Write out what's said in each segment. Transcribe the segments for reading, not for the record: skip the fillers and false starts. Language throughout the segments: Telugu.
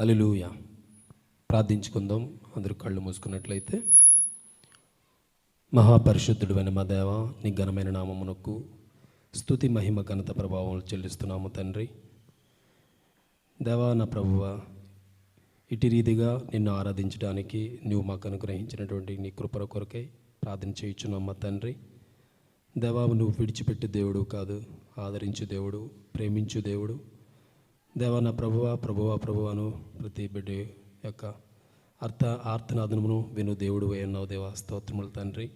హల్లెలూయా. ప్రార్థించుకుందాం. అందరూ కళ్ళు మూసుకున్నట్లయితే. మహాపరిశుద్ధుడైన మా దేవ, నీ ఘనమైన నామమునకు స్తుతి మహిమ ఘనత ప్రభావం చెల్లిస్తున్నాము తండ్రి. దేవా నా ప్రభువా, ఇటు రీతిగా నిన్ను ఆరాధించడానికి నువ్వు మాకు అనుగ్రహించినటువంటి నీ కృపల కొరకై ప్రార్థన చేయుచున్నాము తండ్రి. దేవా, నువ్వు విడిచిపెట్టు దేవుడు కాదు, ఆదరించు దేవుడు, ప్రేమించు దేవుడు. దేవా నా ప్రభువాను ప్రతి బిడ్డ యొక్క ఆర్తనాదమును విను దేవుడు అన్నావు దేవా. స్తోత్రములు తండ్రి.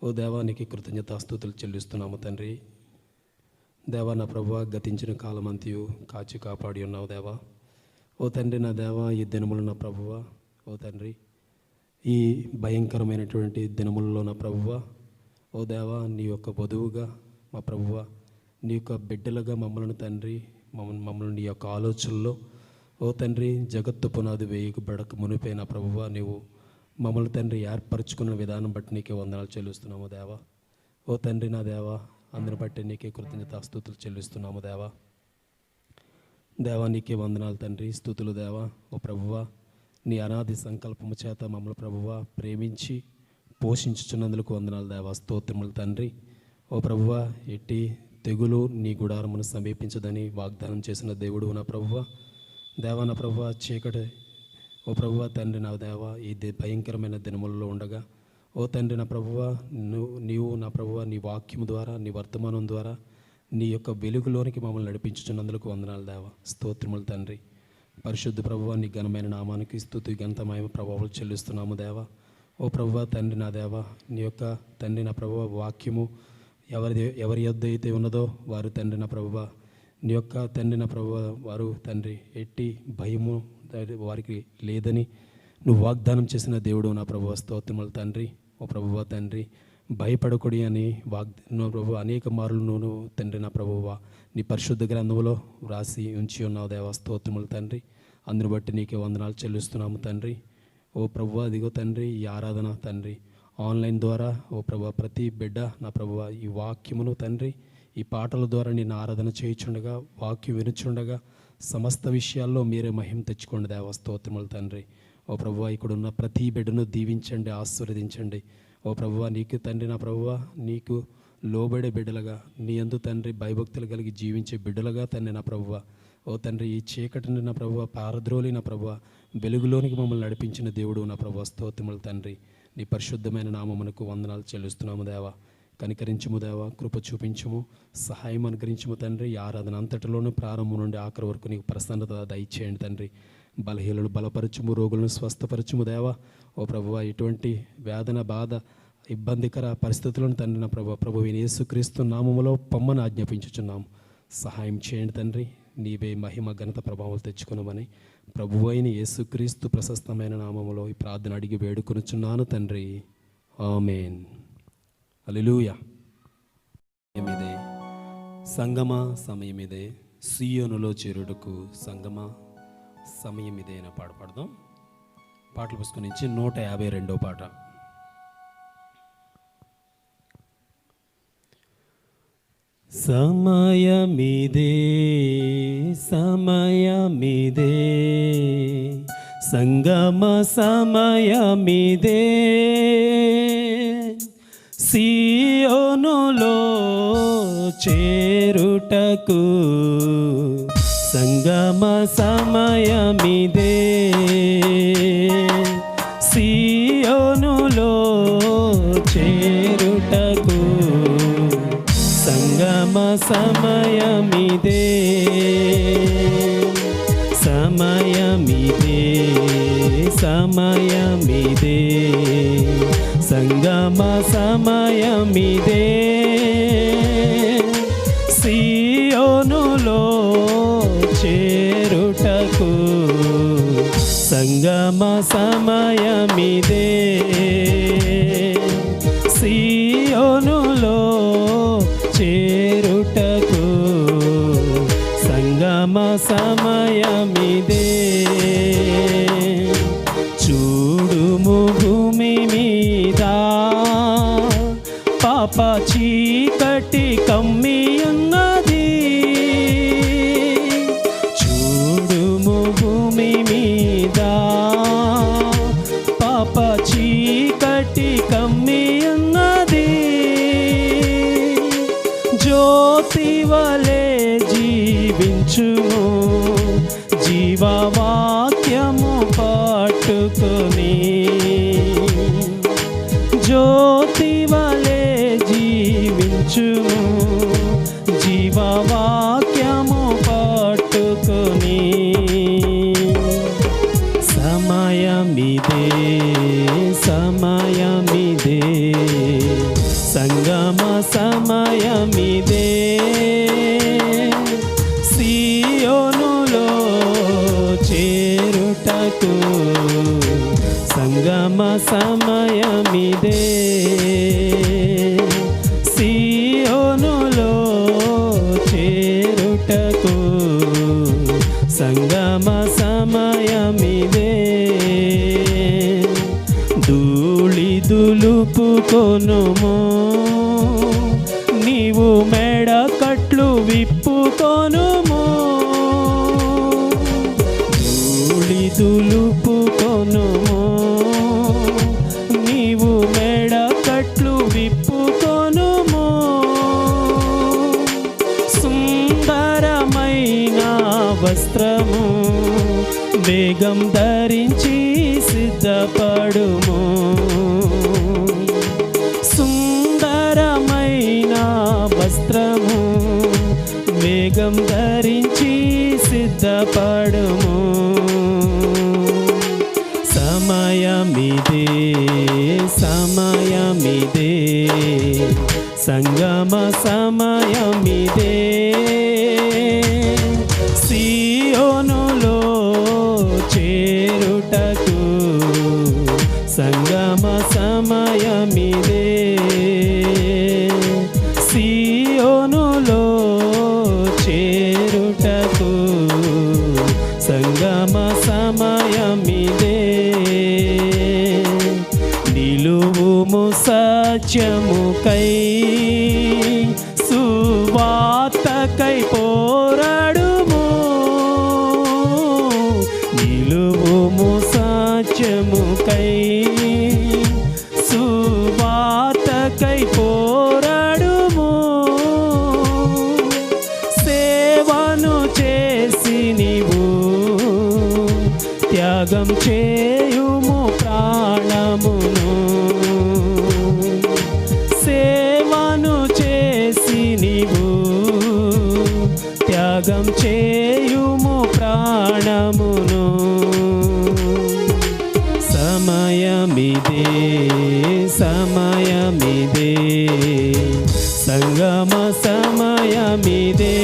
ఓ దేవా, నీకు కృతజ్ఞతాస్తుతులు చెల్లిస్తున్నాము తండ్రి. దేవా నా ప్రభువా, గతించిన కాలమంతయు కాచి కాపాడి ఉన్నావు దేవా. ఓ తండ్రి నా దేవా, ఈ దినములు నా ప్రభువా, ఓ తండ్రి, ఈ భయంకరమైనటువంటి దినములలో నా ప్రభువా, ఓ దేవా, నీ యొక్క వధువుగా మా ప్రభువా, నీ యొక్క బిడ్డలుగా మమ్మల్ని తండ్రి, మమ్మల్ని నీ యొక్క ఆలోచనలో ఓ తండ్రి జగత్తు పునాది వేయబడక మునిపోయిన ప్రభువా, నీవు మమ్మల్ని తండ్రి ఏర్పరచుకున్న విధానం బట్టి నీకే వందనాలు చెల్లిస్తున్నాము దేవా. ఓ తండ్రి నా దేవా, అందుని బట్టి నీకే కృతజ్ఞతాస్తుతులు చెల్లిస్తున్నాము దేవా. దేవా నీకే వందనాలు తండ్రి, స్తుతులు దేవా. ఓ ప్రభువా, నీ అనాది సంకల్పము చేత మమ్మల్ని ప్రభువా ప్రేమించి పోషించుచున్నందుకు వందనాలు దేవా. స్తోత్రములు తండ్రి. ఓ ప్రభువా, ఎట్టి తెగులు నీ గుడారమును సమీపించదని వాగ్దానం చేసిన దేవుడు నా ప్రభువా. దేవా నా ప్రభువా, చీకటి ఓ ప్రభువా తండ్రి నా దేవా, ఈ భయంకరమైన దినములలో ఉండగా ఓ తండ్రి నా ప్రభువా, నీవు నా ప్రభువా నీ వాక్యము ద్వారా, నీ వర్తమానం ద్వారా నీ యొక్క వెలుగులోనికి మమ్మల్ని నడిపించుచున్నందుకు వందనాలు దేవా. స్తోత్రములు తండ్రి. పరిశుద్ధ ప్రభువా, నీ ఘనమైన నామానికి స్తుతి ఘనతమైన ప్రభావాలు చెల్లిస్తున్నాము దేవా. ఓ ప్రభువా తండ్రి నా దేవా, నీ యొక్క తండ్రి నా ప్రభువా వాక్యము ఎవరి యొద్ద అయితే ఉన్నదో వారు తండ్రి నా ప్రభువా, నీ యొక్క తండ్రి నా ప్రభువా, వారు తండ్రి ఎట్టి భయము వారికి లేదని నువ్వు వాగ్దానం చేసిన దేవుడు నా ప్రభువా. స్తోత్రములు తండ్రి. ఓ ప్రభువా తండ్రి, భయపడకూడి అని ప్రభు అనేక మార్లు నువ్వు తండ్రి నా ప్రభువా నీ పరిశుద్ధ గ్రంథంలో వ్రాసి ఉంచి ఉన్నావు దేవా. స్తోత్రములు తండ్రి. అందుని బట్టి నీకే వందనాలు చెల్లిస్తున్నాము తండ్రి. ఓ ప్రభువా, అదిగో తండ్రి, ఈ ఆరాధన తండ్రి ఆన్లైన్ ద్వారా ఓ ప్రభువా ప్రతి బిడ్డ నా ప్రభువా ఈ వాక్యమును తండ్రి ఈ పాటల ద్వారా నేను ఆరాధన చేయుచుండగా, వాక్యం వినుచుండగా సమస్త విషయాల్లో మీరే మహిమ తెచ్చుకోండి దేవా. స్తోత్రములు తండ్రి. ఓ ప్రభువా, ఇక్కడున్న ప్రతి బిడ్డను దీవించండి, ఆశీర్వదించండి. ఓ ప్రభువా, నీకు తండ్రి నా ప్రభువా నీకు లోబడే బిడ్డలుగా, నీ యందు తండ్రి భయభక్తులు కలిగి జీవించే బిడ్డలుగా తండ్రి నా ప్రభువా, ఓ తండ్రి ఈ చీకటిని నా ప్రభువా పారద్రోలి నా ప్రభువా వెలుగులోనికి మమ్మల్ని నడిపించిన దేవుడు నా ప్రభువా. స్తోత్రములు తండ్రి. నీ పరిశుద్ధమైన నామమునకు వందనాలు చెల్లిస్తున్నాము దేవా. కనికరించుము దేవా, కృప చూపించుము, సహాయం అనుగ్రహించుము తండ్రి. ఈ ఆరాధన అంతటిలోనూ ప్రారంభం నుండి ఆఖరి వరకు నీకు ప్రసన్నత దయచేయండి తండ్రి. బలహీనలను బలపరచుము, రోగులను స్వస్థపరచుము దేవా. ఓ ప్రభువా, ఎటువంటి వేదన బాధ ఇబ్బందికర పరిస్థితులను తండ్రి నా ప్రభువా యేసుక్రీస్తు నామములో పొమ్మని ఆజ్ఞాపించుచున్నాము. సహాయం చేయండి తండ్రి. నీవే మహిమ ఘనత ప్రభావాలు తెచ్చుకున్నామని ప్రభువు అయిన యేసుక్రీస్తు ప్రశస్తమైన నామములో ఈ ప్రార్థన అడిగి వేడుకొనుచున్నాను తండ్రి. ఆమేన్. హల్లెలూయా. ఇదే సంగమ సమయం, ఇదే సియోనులో చేరుటకు సంగమ సమయం ఇదే అని పాట పాడదాం. పాటల పుస్తకం నుంచి 152వ పాట. సమయమిదే సమయమిదే సంగమ సమయమిదే సియోనులో చేరుటకు సంగమ సమయమిదే సియోనులో చేరుటకు సంగమ సమయమిదే సమయమిదే సమయమిదే సంగమ సమయమిదే సియోనులో చేరుటకు సంగమ సమయమిదే సియోనులో చేరుటకు సంగమ సమయమిదే. చూడుము భూమి మీద పాప చీకటి కమ్మి ఉన్నది. చూడుము భూమి మీద జీవవాక్యము పట్టుకొని జ్యోతి వలె జీవించుము, జీవవాక్యము పట్టుకొని. సమయమిదే సమయమిదే సంగమ సమయమిదే, సియోనులో చేరుటకు సంగమ సమయమిదే, సియోనులో చేరుటకు సంగమ సమయమిదే. ధూళి దులుపుకొనుము, నీవు మెడకట్లు విప్పుకొనుము. ధూళి దులుపుకొనుము, నీవు మెడకట్లు విప్పుకొనుము. సుందరమైన వస్త్రము వేగం ధరించి సిద్ధపడుము. సుందరమైన వస్త్రము వేగం ధరించి సిద్ధపడుము. సమయమిదే సమయమిదే సంగమ సమయమిదే, సియోనులో చేరుటకు సంగమ సమయమిదే, సియోనులో చేరుటకు సంగమ సమయమిదే. నిలువుము సత్యముకై సువార్తకై పోరాడుము, నిలువుము సత్యముకై సువార్తకై పోరాడుము. సేవను చేసి నీవు త్యాగం చేయుము ప్రాణమును, సేవను చేసి నీవు త్యాగం చేయుము ప్రాణమును. సమయమిదే సమయమిదే సంగమ సమయమిదే,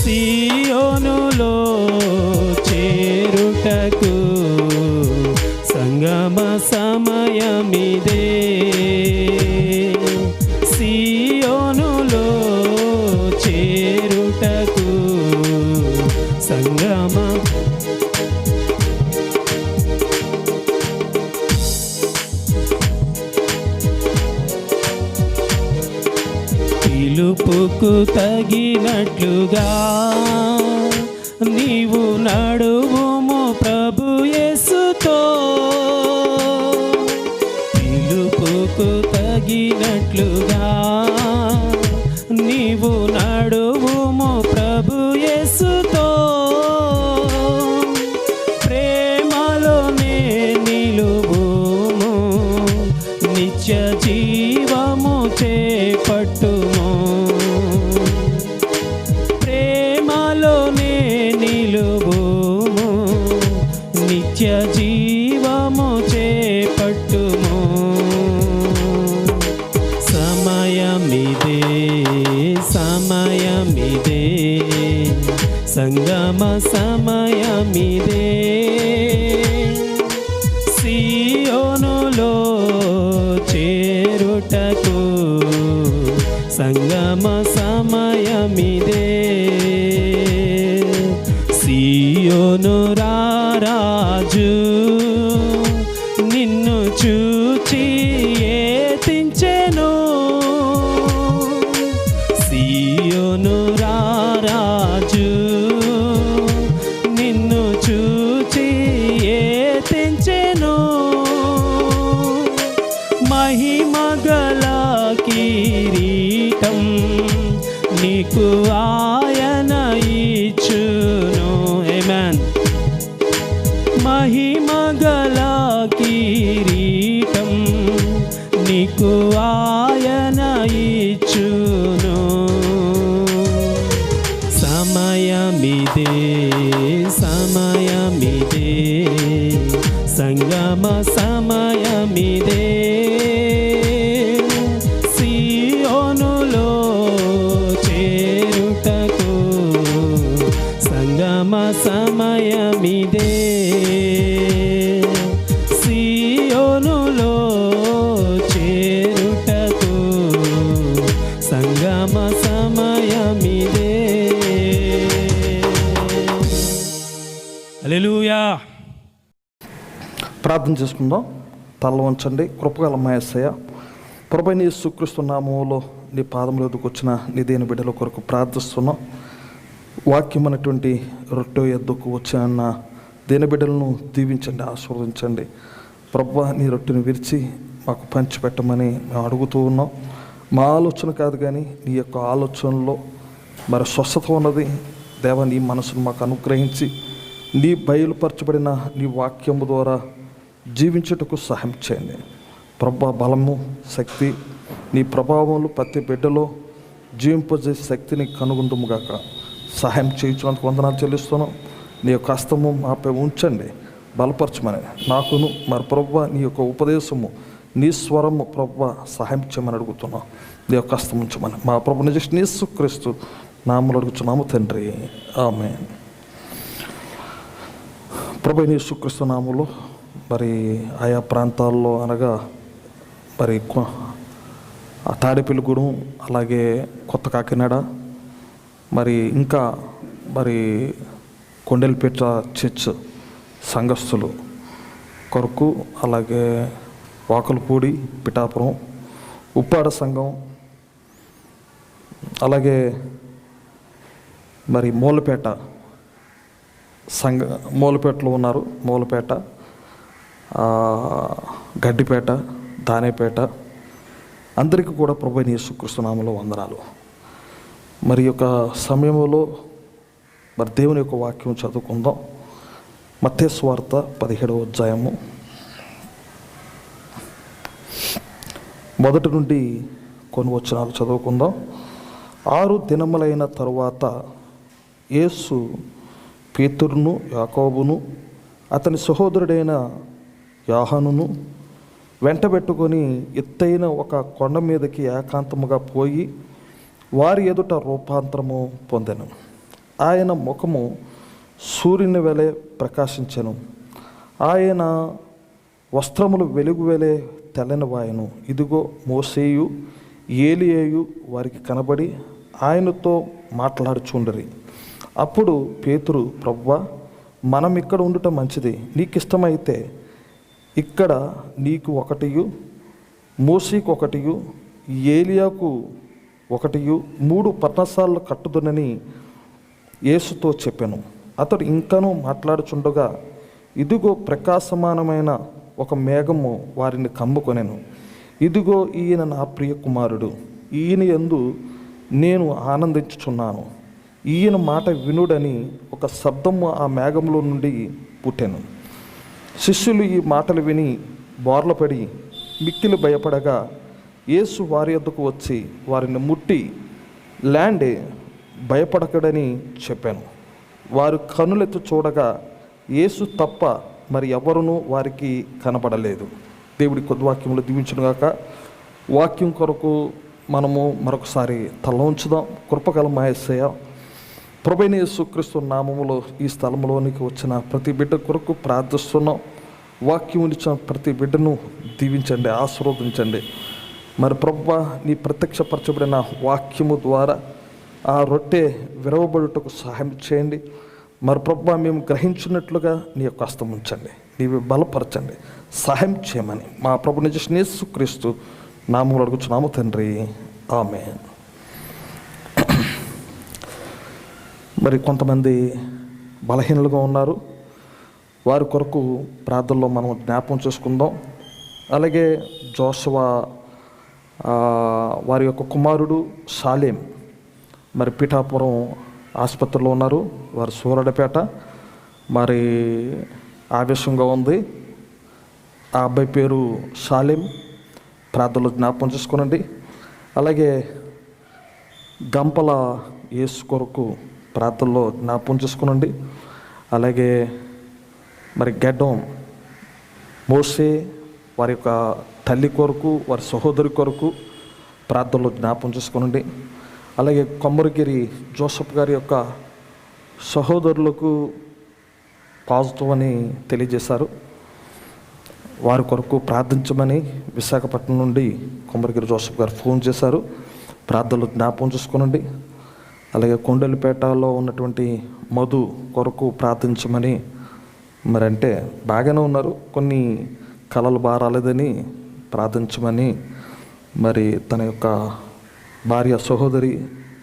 సియోనులో చేరుటకు సంగమ సమయమిదే, సియోనులో చేరుటకు సంగమ. పిలుపుకు తగినట్లుగా నీవు నడువుము ప్రభు యేసుతో, పిలుపుకు తగినట్లుగా నీవు నడువుము ప్రభు యేసుతో. ప్రేమలోనే నిలువుము, నిత్య జీవము చేపట్టుము. ప్రేమలోనే నిలువుము, నిత్య జీవము చేపట్టుము. సమయమిదే సమయమిదే సంగమ సమయమిదే, సియోనులో చేరుటకు సంగమ సమయమిదే. సియోను రారాజు నిన్ను చూచి ఏతించెను, సియోను రారాజు నిన్ను చూచి ఏతించెను. మహిమగల కిరీటం నీకు ఇదే సమయమిదే, సంగమ సమయమిదే, సియోనులో చేరుటకు సంగమ సమయమిదే, సియోనులో చేరుటకు సంగమ సమయమిదే. హల్లెలూయా. ప్రార్థన చేసుకుందాం. తల వంచండి. కృపగల మా యేసయ్య, ప్రభువైన యేసుక్రీస్తు నామములో నీ పాదముల ఎదుకు వచ్చిన నీ దేని బిడ్డల కొరకు ప్రార్థిస్తున్నాం. వాక్యం అనేటువంటి రొట్టె ఎద్దుకు వచ్చిన దేని బిడ్డలను దీవించండి, ఆశీర్వదించండి. ప్రభువా, నీ రొట్టెను విరిచి మాకు పంచిపెట్టమని మేము అడుగుతూ ఉన్నాం. మా ఆలోచన కాదు కానీ నీ యొక్క ఆలోచనలో మరి స్వస్థత ఉన్నది. దేవా, నీ మనసును మాకు అనుగ్రహించి నీ బయలుపరచబడిన నీ వాక్యము ద్వారా జీవించుటకు సహాయం చేయండి. ప్రభా, బలము, శక్తి, నీ ప్రభావములు ప్రతి బిడ్డలో జీవింపజేసే శక్తిని కనుగొందుముగాక. సహాయం చేయించినందుకు వందనాలు చెల్లిస్తున్నాం. నీ యొక్క హస్తము మాపై ఉంచండి, బలపరచమని నాకును మరి ప్రభా నీ యొక్క ఉపదేశము, నీ స్వరము ప్రభా సహాయం చేయమని అడుగుతున్నాం. నీ యొక్క హస్తం ఉంచమని మా ప్రభు నిజ యేసుక్రీస్తు నామములో అడుగుతున్నాము తండ్రి, ఆమేన్. ప్రభు యేసుక్రీస్తు నామములో మరి ఆయా ప్రాంతాల్లో అనగా మరి తాడేపల్లిగూడెం, అలాగే కొత్త కాకినాడ, మరి ఇంకా మరి కొండెలపేట చర్చ్ సంఘస్థులు కొరకు, అలాగే వాకలపూడి, పిఠాపురం, ఉప్పాడ సంఘం, అలాగే మరి మూలపేట మూలపేటలో ఉన్నారు. మూలపేట, గడ్డిపేట, దానేపేట అందరికీ కూడా ప్రభువైన యేసుక్రీస్తు నామములో వందనాలు. మరి యొక్క సమయంలో మరి దేవుని యొక్క వాక్యం చదువుకుందాం. మత్తయి సువార్త 17వ అధ్యాయము 1 నుండి కొన్ని వచనాలు చదువుకుందాం. 6 దినములైన తరువాత యేసు పేతురును, యాకోబును, అతని సహోదరుడైన యోహానును వెంటబెట్టుకొని ఎత్తైన ఒక కొండ మీదకి ఏకాంతముగా పోయి వారి ఎదుట రూపాంతరము పొందెను. ఆయన ముఖము సూర్యుని వలె ప్రకాశించెను. ఆయన వస్త్రములు వెలుగు వలె తెల్లనివాయెను. ఇదిగో మోసేయు ఏలియాయు వారికి కనబడి ఆయనతో మాట్లాడుచుండిరి. అప్పుడు పేతురు, ప్రభువా, మనం ఇక్కడ ఉండటం మంచిది. నీకు ఇష్టమైతే ఇక్కడ నీకు ఒకటియు, మోషేకు ఒకటియు, ఏలియాకు ఒకటియు 3 పర్ణశాలలు కట్టుదునని యేసుతో చెప్పాను. అతడు ఇంకనూ మాట్లాడుచుండగా ఇదిగో ప్రకాశమానమైన ఒక మేఘము వారిని కమ్ముకొనెను. ఇదిగో ఈయన నా ప్రియ కుమారుడు, ఈయన యందు నేను ఆనందించుచున్నాను, ఈయన మాట వినుడని ఒక శబ్దము ఆ మేఘంలో నుండి పుట్టెను. శిష్యులు ఈ మాటలు విని బోర్లపడి మిక్కిలి భయపడగా యేసు వారి యొద్దకు వచ్చి వారిని ముట్టి ల్యాండే, భయపడకడని చెప్పాను. వారు కనులెత్తి చూడగా యేసు తప్ప మరి ఎవరునూ వారికి కనబడలేదు. దేవుడి కొద్ది వాక్యములు దీవించునుగాక. వాక్యం కొరకు మనము మరొకసారి తల ఉంచుదాం. కృపగల మా యేసయ్య, ప్రభువైన యేసుక్రీస్తు నామములో ఈ స్థలంలోనికి వచ్చిన ప్రతి బిడ్డ కొరకు ప్రార్థిస్తున్నాం. వాక్యం ఇచ్చిన ప్రతి బిడ్డను దీవించండి, ఆశీర్వదించండి. మరి ప్రభువా, నీ ప్రత్యక్షపరచబడిన వాక్యము ద్వారా ఆ రొట్టె విరవబడుటకు సహాయం చేయండి. మరి ప్రభువా, మేము గ్రహించినట్లుగా నీ యొక్క హస్తం ఉంచండి, నీవు బలపరచండి, సహాయం చేయమని మా ప్రభు నిజ యేసుక్రీస్తు నామములో అడుగుచున్నాము తండ్రి, ఆమేన్. మరి కొంతమంది బలహీనులుగా ఉన్నారు, వారి కొరకు ప్రార్థనలో మనం జ్ఞాపకం చేసుకుందాం. అలాగే జోషువా వారి యొక్క కుమారుడు షాలేం మరి పిఠాపురం ఆసుపత్రిలో ఉన్నారు. వారు సూరడపేట మరి ఆవేశంగా ఉంది. ఆ అబ్బాయి పేరు షాలేం, ప్రార్థనలో జ్ఞాపకం చేసుకోనండి. అలాగే గంపల యేసు కొరకు ప్రార్థనలో జ్ఞాపకం చేసుకునండి. అలాగే మరి గెడ్డం మోసే వారి యొక్క తల్లి కొరకు, వారి సహోదరి కొరకు ప్రార్థనలో జ్ఞాపకం చేసుకునండి. అలాగే కొమ్మరిగిరి జోసఫ్ గారి యొక్క సహోదరులకు పాజిటివ్ అని తెలియజేశారు. వారి కొరకు ప్రార్థించమని విశాఖపట్నం నుండి కొమ్మరిగిరి జోసఫ్ గారు ఫోన్ చేశారు. ప్రార్థనలు జ్ఞాపకం చూసుకోనండి. అలాగే కొండలపేటలో ఉన్నటువంటి మధు కొరకు ప్రార్థించమని, మరి అంటే బాగానే ఉన్నారు, కొన్ని కళలు బాగా రాలేదని ప్రార్థించమని మరి తన యొక్క భార్య సహోదరి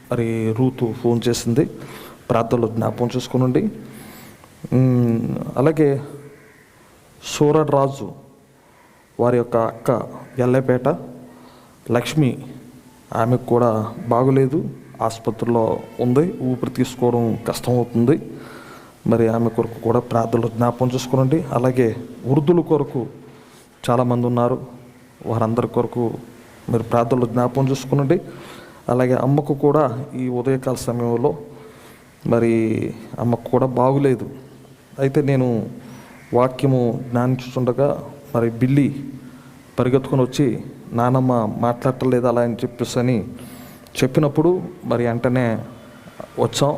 మరి రూతు ఫోన్ చేసింది. ప్రార్థనలు జ్ఞాపకం చూసుకోనండి. అలాగే సూరడ్ రాజు వారి యొక్క అక్క ఎల్లపేట లక్ష్మి, ఆమెకు కూడా బాగులేదు, ఆసుపత్రిలో ఉంది, ఊపిరి తీసుకోవడం కష్టమవుతుంది. మరి ఆమె కొరకు కూడా ప్రార్థనలు జ్ఞాపకం చేసుకోనండి. అలాగే వృద్ధుల కొరకు చాలామంది ఉన్నారు, వారందరి కొరకు మరి ప్రార్థనలు జ్ఞాపకం చేసుకోనండి. అలాగే అమ్మకు కూడా ఈ ఉదయకాల సమయంలో మరి అమ్మకు కూడా బాగులేదు. అయితే నేను వాక్యము జ్ఞానించుతుండగా మరి బిల్లి పరిగెత్తుకొని వచ్చి, నానమ్మ మాట్లాడటలేదు అలా అని చెప్పేసి చెప్పినప్పుడు మరి వెంటనే వచ్చాం.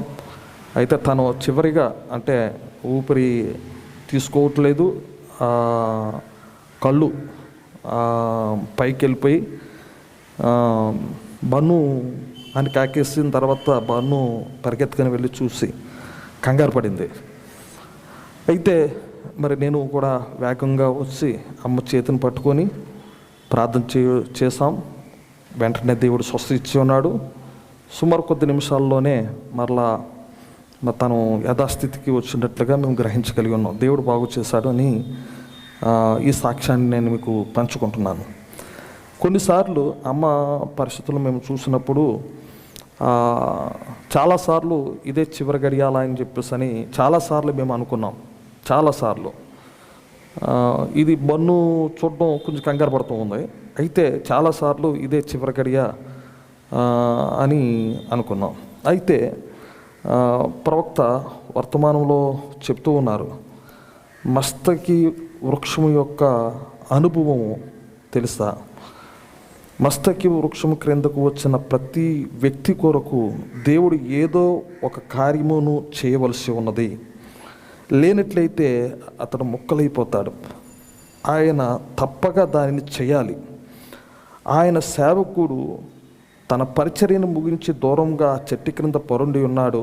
అయితే తను చివరిగా అంటే ఊపిరి తీసుకోవట్లేదు, కళ్ళు పైకి వెళ్ళిపోయి బన్ను అని కాకేసిన తర్వాత బన్ను పరిగెత్తుకొని వెళ్ళి చూసి కంగారు పడింది. అయితే మరి నేను కూడా వేగంగా వచ్చి అమ్మ చేతిని పట్టుకొని ప్రార్థన చేసాం. వెంటనే దేవుడు స్వస్థ ఇచ్చి ఉన్నాడు. సుమారు కొద్ది నిమిషాల్లోనే మరలా తను యథాస్థితికి వచ్చినట్లుగా మేము గ్రహించగలిగి ఉన్నాం. దేవుడు బాగు చేశాడు అని ఈ సాక్ష్యాన్ని నేను మీకు పంచుకుంటున్నాను. కొన్నిసార్లు అమ్మ పరిస్థితులు మేము చూసినప్పుడు చాలాసార్లు ఇదే చివరి గడియాల అని చెప్పేసి చాలాసార్లు మేము అనుకున్నాం. చాలాసార్లు ఇది బన్ను చూడడం కొంచెం కంగారు పడుతూ ఉంది. అయితే చాలాసార్లు ఇదే చివరి గడియ అని అనుకున్నాం. అయితే ప్రవక్త వర్తమానంలో చెప్తూ ఉన్నారు, మస్తకి వృక్షము యొక్క అనుభవము తెలుసా? మస్తకి వృక్షము క్రిందకు వచ్చిన ప్రతి వ్యక్తి కొరకు దేవుడు ఏదో ఒక కార్యమును చేయవలసి ఉన్నది. లేనట్లయితే అతడు ముక్కలైపోతాడు. ఆయన తప్పక దానిని చేయాలి. ఆయన సేవకుడు తన పరిచర్యను ముగించి దూరంగా చెట్టు క్రింద పరుండి ఉన్నాడు.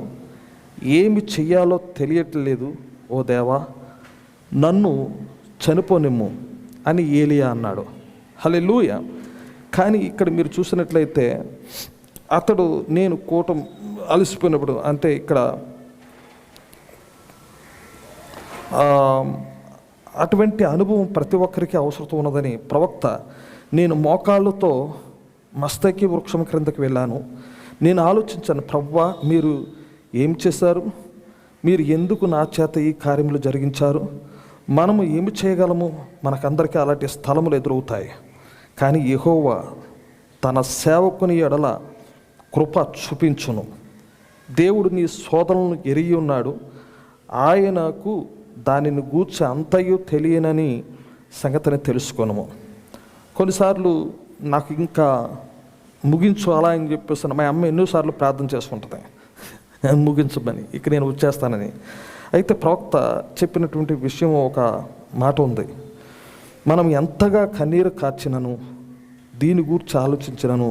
ఏమి చెయ్యాలో తెలియట్లేదు. ఓ దేవా, నన్ను చనిపోనిమ్ము అని ఏలియా అన్నాడు. హల్లెలూయా. కానీ ఇక్కడ మీరు చూసినట్లయితే అతడు నేను కూటం అలసిపోయినప్పుడు, అంటే ఇక్కడ అటువంటి అనుభవం ప్రతి ఒక్కరికి అవసరం ఉన్నదని ప్రవక్త, నేను మోకాళ్ళతో మస్తకి వృక్షం క్రిందకి వెళ్ళాను. నేను ఆలోచించాను, ప్రభువా మీరు ఏం చేశారు? మీరు ఎందుకు నా చేత ఈ కార్యములు జరిగించారు? మనము ఏమి చేయగలము? మనకందరికీ అలాంటి స్థలములు ఎదురవుతాయి. కానీ యెహోవా తన సేవకుని ఎడల కృప చూపించును. దేవుడు నీ శోధనలను ఎరిగి ఉన్నాడు. ఆయనకు దానిని గూర్చి అంతయు తెలియనని సంగతిని తెలుసుకొనుము. కొన్నిసార్లు నాకు ఇంకా ముగించు అలా అని చెప్పేసి మా అమ్మ ఎన్నోసార్లు ప్రార్థన చేసుకుంటుంది ముగించమని, ఇక నేను వచ్చేస్తానని. అయితే ప్రవక్త చెప్పినటువంటి విషయం ఒక మాట ఉంది. మనం ఎంతగా కన్నీరు కార్చినను, దీని గురించి ఆలోచించినను,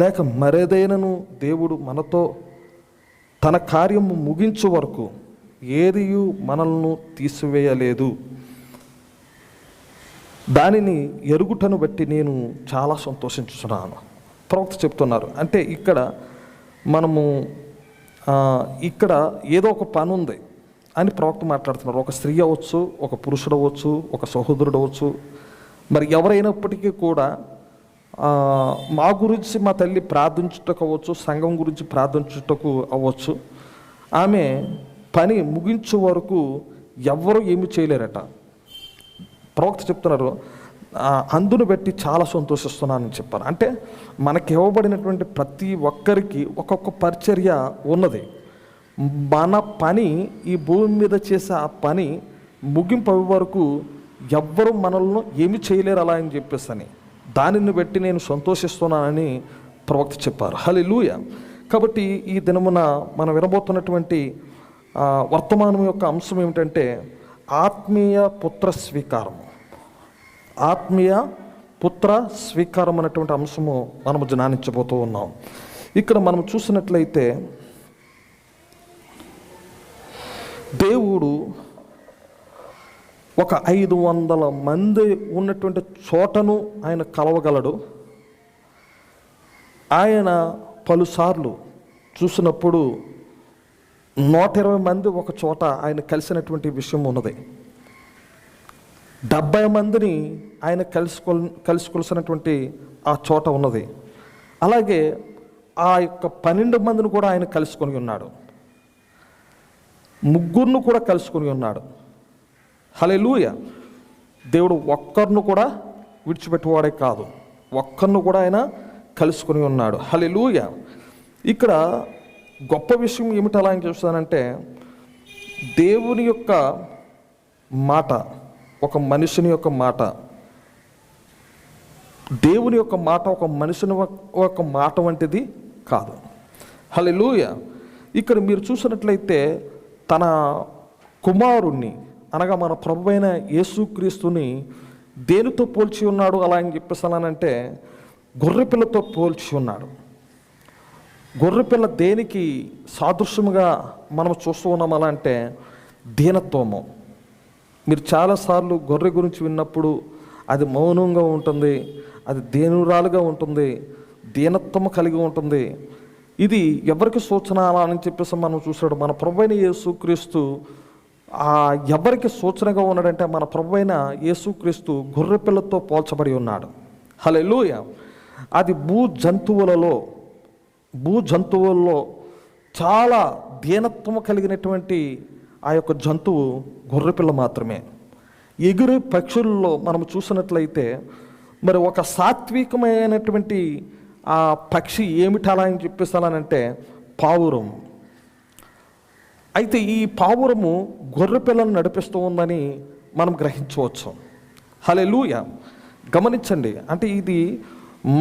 లేక మరేదైనాను దేవుడు మనతో తన కార్యము ముగించు వరకు ఏదియు మనల్ని తీసివేయలేదు. దానిని ఎరుగుటను బట్టి నేను చాలా సంతోషించుతున్నాను. ప్రవక్త చెప్తున్నారు. అంటే ఇక్కడ మనము ఇక్కడ ఏదో ఒక పని ఉంది అని ప్రవక్త మాట్లాడుతున్నారు. ఒక స్త్రీ అవ్వచ్చు, ఒక పురుషుడు అవ్వచ్చు, ఒక సహోదరుడు అవ్వచ్చు, మరి ఎవరైనప్పటికీ కూడా మా గురించి మా తల్లి ప్రార్థించుటకు అవ్వచ్చు, సంఘం గురించి ప్రార్థించుటకు అవ్వచ్చు. ఆమె పని ముగించే వరకు ఎవ్వరూ ఏమి చేయలేరట. ప్రవక్త చెప్తున్నారు, అందును బట్టి చాలా సంతోషిస్తున్నానని చెప్పారు. అంటే మనకి ఇవ్వబడినటువంటి ప్రతి ఒక్కరికి ఒక్కొక్క పరిచర్య ఉన్నది. మన పని, ఈ భూమి మీద చేసే ఆ పని ముగింపు వరకు ఎవ్వరూ మనల్ని ఏమి చేయలేరు అలా అని చెప్పేసి దానిని బట్టి నేను సంతోషిస్తున్నానని ప్రవక్త చెప్పారు. హల్లెలూయా. కాబట్టి ఈ దినమున మనం వినబోతున్నటువంటి వర్తమానం యొక్క అంశం ఏమిటంటే ఆత్మీయ పుత్ర స్వీకారం. ఆత్మీయ పుత్ర స్వీకారం అనేటువంటి అంశము మనము ధ్యానించబోతూ ఉన్నాం. ఇక్కడ మనం చూసినట్లయితే దేవుడు ఒక 500 మంది ఉన్నటువంటి చోటను ఆయన కలవగలడు. ఆయన పలుసార్లు చూసినప్పుడు 120 మంది ఒక చోట ఆయన కలిసినటువంటి విషయం ఉన్నది. 70 మందిని ఆయన కలుసుకోవాల్సినటువంటి ఆ చోట ఉన్నది. అలాగే ఆ యొక్క 12 మందిని కూడా ఆయన కలుసుకొని ఉన్నాడు. 3 కూడా కలుసుకొని ఉన్నాడు. హల్లెలూయా. దేవుడు ఒక్కరిని కూడా విడిచిపెట్టేవాడే కాదు, ఒక్కరిని కూడా ఆయన కలుసుకొని ఉన్నాడు. హల్లెలూయా. ఇక్కడ గొప్ప విషయం ఏమిటి అలా అని చూస్తానంటే దేవుని యొక్క మాట, ఒక మనుషుని యొక్క మాట, దేవుని యొక్క మాట ఒక మనుషుని యొక్క మాట వంటిది కాదు. హల్లెలూయా. ఇక్కడ మీరు చూసినట్లయితే తన కుమారుణ్ణి అనగా మన ప్రభువైన యేసుక్రీస్తుని దేనితో పోల్చి ఉన్నాడు అలా అని చెప్పేసానంటే గొర్రెపిల్లతో పోల్చి ఉన్నాడు. గొర్రెపిల్ల దేనికి సాదృశ్యముగా మనం చూస్తూ ఉన్నాం అలా అంటే దీనత్వము. మీరు చాలాసార్లు గొర్రె గురించి విన్నప్పుడు అది మౌనంగా ఉంటుంది, అది దేనురాలుగా ఉంటుంది, దీనత్వము కలిగి ఉంటుంది. ఇది ఎవరికి సూచన అలా అని చెప్పేసి మనం చూసాడు. మన ప్రభువైన యేసుక్రీస్తు ఎవరికి సూచనగా ఉన్నాడంటే మన ప్రభువైన యేసుక్రీస్తు గొర్రెపిల్లతో పోల్చబడి ఉన్నాడు. హల్లెలూయా. అది భూ జంతువుల్లో చాలా దీనత్వము కలిగినటువంటి ఆ యొక్క జంతువు గొర్రెపిల్ల మాత్రమే. ఎగురు పక్షుల్లో మనం చూసినట్లయితే మరి ఒక సాత్వికమైనటువంటి ఆ పక్షి ఏమిటలా అని చెప్పేసానంటే పావురం. అయితే ఈ పావురము గొర్రెపిల్లను నడిపిస్తూ ఉందని మనం గ్రహించవచ్చు. హల్లెలూయా. గమనించండి, అంటే ఇది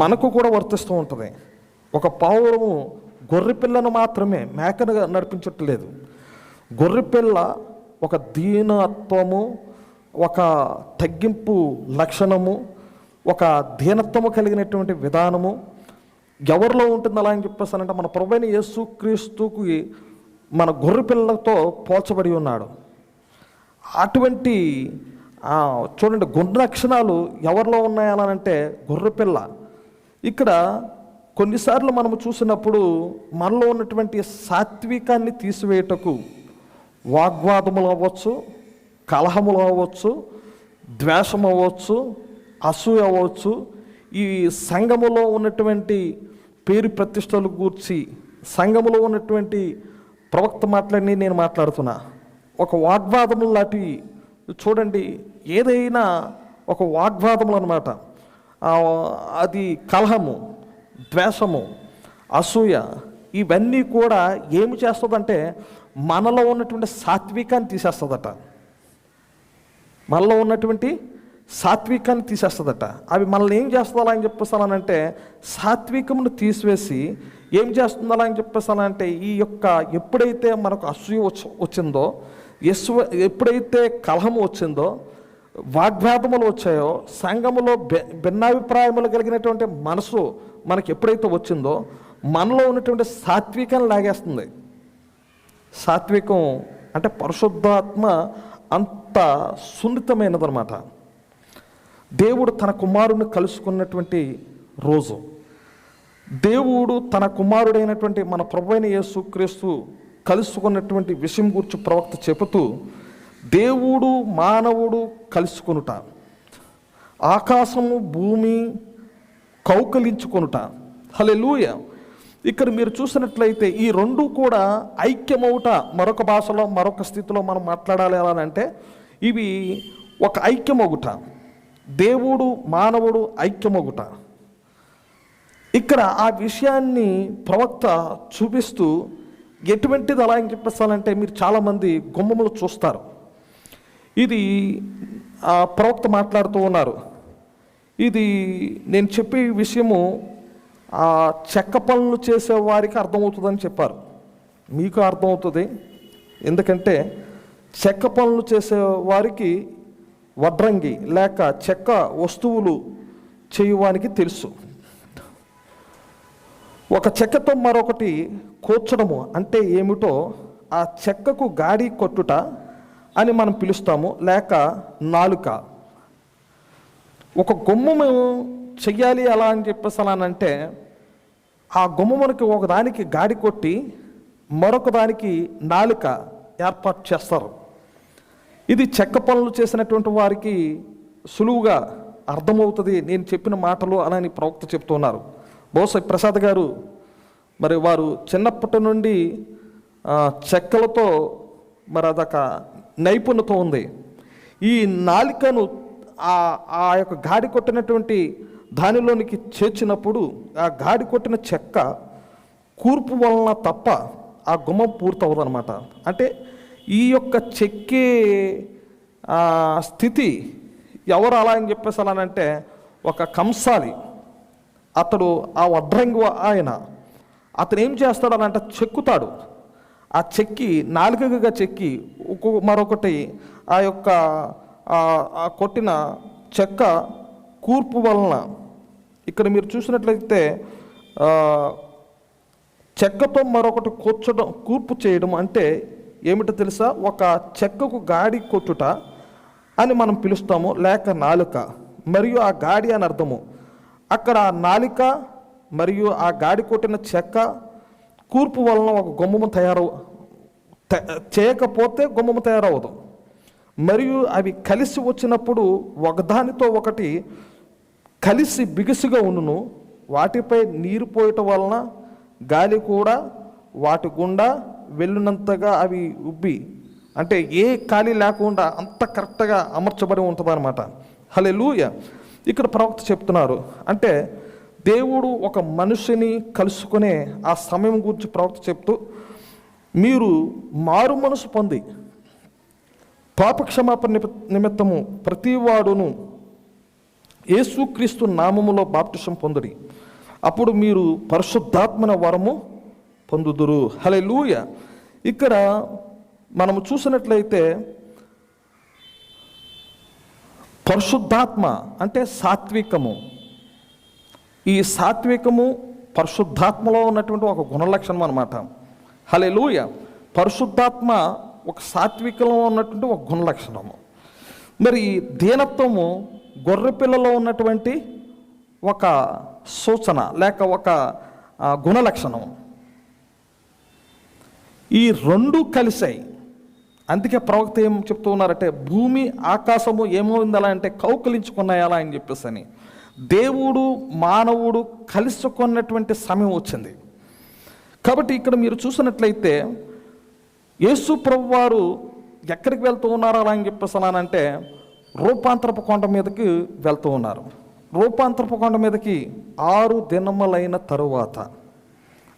మనకు కూడా వర్తిస్తూ ఉంటుంది. ఒక పావురము గొర్రెపిల్లను మాత్రమే, మేకను నడిపించట్లేదు. గొర్రెపిల్ల ఒక దీనత్వము, ఒక తగ్గింపు లక్షణము, ఒక దీనత్వము కలిగినటువంటి విధానము ఎవరిలో ఉంటుంది అలా అని చెప్పేసానంటే మన ప్రభువైన యేసుక్రీస్తుకి మన గొర్రెపిల్లతో పోల్చబడి ఉన్నాడు. అటువంటి చూడండి గుణ లక్షణాలు ఎవరిలో ఉన్నాయి అలా అంటే గొర్రెపిల్ల. ఇక్కడ కొన్నిసార్లు మనము చూసినప్పుడు మనలో ఉన్నటువంటి సాత్వికాన్ని తీసివేయటకు వాగ్వాదములు అవ్వచ్చు, కలహములు అవ్వచ్చు, ద్వేషం అవ్వచ్చు, అసూయ అవ్వచ్చు, ఈ సంఘములో ఉన్నటువంటి పేరు ప్రతిష్టలు గూర్చి సంఘములో ఉన్నటువంటి ప్రవక్త మాట్లాడి నేను మాట్లాడుతున్నా ఒక వాగ్వాదములు లాంటివి చూడండి. ఏదైనా ఒక వాగ్వాదములు అన్నమాట. అది కలహము, ద్వేషము, అసూయ ఇవన్నీ కూడా ఏమి చేస్తుందంటే మనలో ఉన్నటువంటి సాత్వికాన్ని తీసేస్తుందట. మనలో ఉన్నటువంటి సాత్వికాన్ని తీసేస్తుందట. అవి మనల్ని ఏం చేస్తుందా అని చెప్పేసానంటే సాత్వికమును తీసివేసి ఏం చేస్తుందా అని చెప్పేసానంటే ఈ యొక్క ఎప్పుడైతే మనకు అసూయ వచ్చిందో, ఎప్పుడైతే కలహము వచ్చిందో, వాగ్వాదములు వచ్చాయో, సంఘములో భిన్నాభిప్రాయములు కలిగినటువంటి మనసు మనకి ఎప్పుడైతే వచ్చిందో మనలో ఉన్నటువంటి సాత్వికాన్ని లాగేస్తుంది. సాత్వికం అంటే పరిశుద్ధాత్మ అంత సున్నితమైనదన్నమాట. దేవుడు తన కుమారుని కలుసుకున్నటువంటి రోజు, దేవుడు తన కుమారుడైనటువంటి మన ప్రభువైన యేసుక్రీస్తు కలుసుకున్నటువంటి విషయం గురించి ప్రవక్త చెబుతూ దేవుడు మానవుడు కలుసుకొనుట, ఆకాశము భూమి కౌకలించుకొనుట. హల్లెలూయా. ఇక్కడ మీరు చూసినట్లయితే ఈ రెండు కూడా ఐక్యమవుట. మరొక భాషలో మరొక స్థితిలో మనం మాట్లాడాలి ఎలా అంటే ఇవి ఒక ఐక్యమగుట, దేవుడు మానవుడు ఐక్యమగుట. ఇక్కడ ఆ విషయాన్ని ప్రవక్త చూపిస్తూ ఎటువంటిది అలా అని చెప్పేసానంటే మీరు చాలామంది గుమ్మములు చూస్తారు. ఇది ప్రవక్త మాట్లాడుతూ ఉన్నారు. ఇది నేను చెప్పే విషయము చెక్క పనులు చేసే వారికి అర్థమవుతుందని చెప్పారు. మీకు అర్థమవుతుంది, ఎందుకంటే చెక్క పనులు చేసే వారికి వడ్రంగి లేక చెక్క వస్తువులు చేయడానికి తెలుసు. ఒక చెక్కతో మరొకటి కూర్చడము అంటే ఏమిటో ఆ చెక్కకు గాడి కొట్టుట అని మనం పిలుస్తాము, లేక నాలుక. ఒక గుమ్మము చెయ్యాలి అలా అని చెప్పేసి అలానంటే ఆ గుమ్మమునికి ఒకదానికి గాడి కొట్టి మరొక దానికి నాలుక ఏర్పాటు చేస్తారు. ఇది చెక్క పనులు చేసినటువంటి వారికి సులువుగా అర్థమవుతుంది నేను చెప్పిన మాటలు అని ప్రవక్త చెప్తున్నారు. బహుశా ప్రసాద్ గారు మరి వారు చిన్నప్పటి నుండి చెక్కలతో మరి అదొక నైపుణ్యత ఉంది. ఈ నాలికను ఆ యొక్క గాడి కొట్టినటువంటి దానిలోనికి చేర్చినప్పుడు ఆ గాడి కొట్టిన చెక్క కూర్పు వలన తప్ప ఆ గుమ్మం పూర్తవదు అనమాట. అంటే ఈ యొక్క చెక్కే స్థితి ఎవరు అలా అని చెప్పేసి అలానంటే ఒక కంసాలి, అతడు ఆ వడ్రంగి ఆయన, అతను ఏం చేస్తాడు అని అంటే చెక్కుతాడు. ఆ చెక్కి నాలుకగా చెక్కి మరొకటి ఆ యొక్క కొట్టిన చెక్క కూర్పు వలన, ఇక్కడ మీరు చూసినట్లయితే చెక్కతో మరొకటి కూర్పు చేయడం అంటే ఏమిటో తెలుసా? ఒక చెక్కకు గాడి కొట్టుట అని మనం పిలుస్తాము, లేక నాలుక మరియు ఆ గాడి అని అర్థము. అక్కడ ఆ నాలిక మరియు ఆ గాడి కొట్టిన చెక్క కూర్పు వలన ఒక గుమ్మము చేయకపోతే గుమ్మము తయారవదు. మరియు అవి కలిసి వచ్చినప్పుడు ఒకదానితో ఒకటి కలిసి బిగుసుగా ఉండును. వాటిపై నీరు పోయటం వలన గాలి కూడా వాటి గుండా వెళ్ళినంతగా అవి ఉబ్బి, అంటే ఏ ఖాళీ లేకుండా అంత కరెక్ట్గా అమర్చబడి ఉంటుంది అనమాట. హల్లెలూయా. ఇక్కడ ప్రవక్త చెప్తున్నారు, అంటే దేవుడు ఒక మనిషిని కలుసుకునే ఆ సమయం గురించి ప్రవక్త చెప్తూ, మీరు మారు మనసు పొంది పాపక్షమాపణ నిమిత్తము ప్రతివాడును యేసుక్రీస్తు నామములో బాప్టిసం పొందుడి, అప్పుడు మీరు పరిశుద్ధాత్మన వరము పొందుదురు. హల్లెలూయా. ఇక్కడ మనము చూసినట్లయితే పరిశుద్ధాత్మ అంటే సాత్వికము. ఈ సాత్వికము పరిశుద్ధాత్మలో ఉన్నటువంటి ఒక గుణలక్షణం అన్నమాట. హల్లెలూయా. పరిశుద్ధాత్మ ఒక సాత్వికంలో ఉన్నటువంటి ఒక గుణలక్షణము. మరి దీనత్వము గొర్రెపిల్లలో ఉన్నటువంటి ఒక సూచన లేక ఒక గుణలక్షణం. ఈ రెండు కలిసాయి. అందుకే ప్రవక్త ఏం చెప్తూ ఉన్నారంటే భూమి ఆకాశము ఏమైంది అలా అంటే కౌకలించుకున్నాయి అలా అని చెప్పేసి అని. దేవుడు మానవుడు కలుసుకున్నటువంటి సమయం వచ్చింది. కాబట్టి ఇక్కడ మీరు చూసినట్లయితే యేసు ప్రభువు వారు ఎక్కడికి వెళ్తూ ఉన్నారు అలా అని చెప్పేసి అంటే రూపాంతరపు కొండ మీదకి వెళ్తూ ఉన్నారు. రూపాంతరపు కొండ మీదకి 6 దినములైన తరువాత,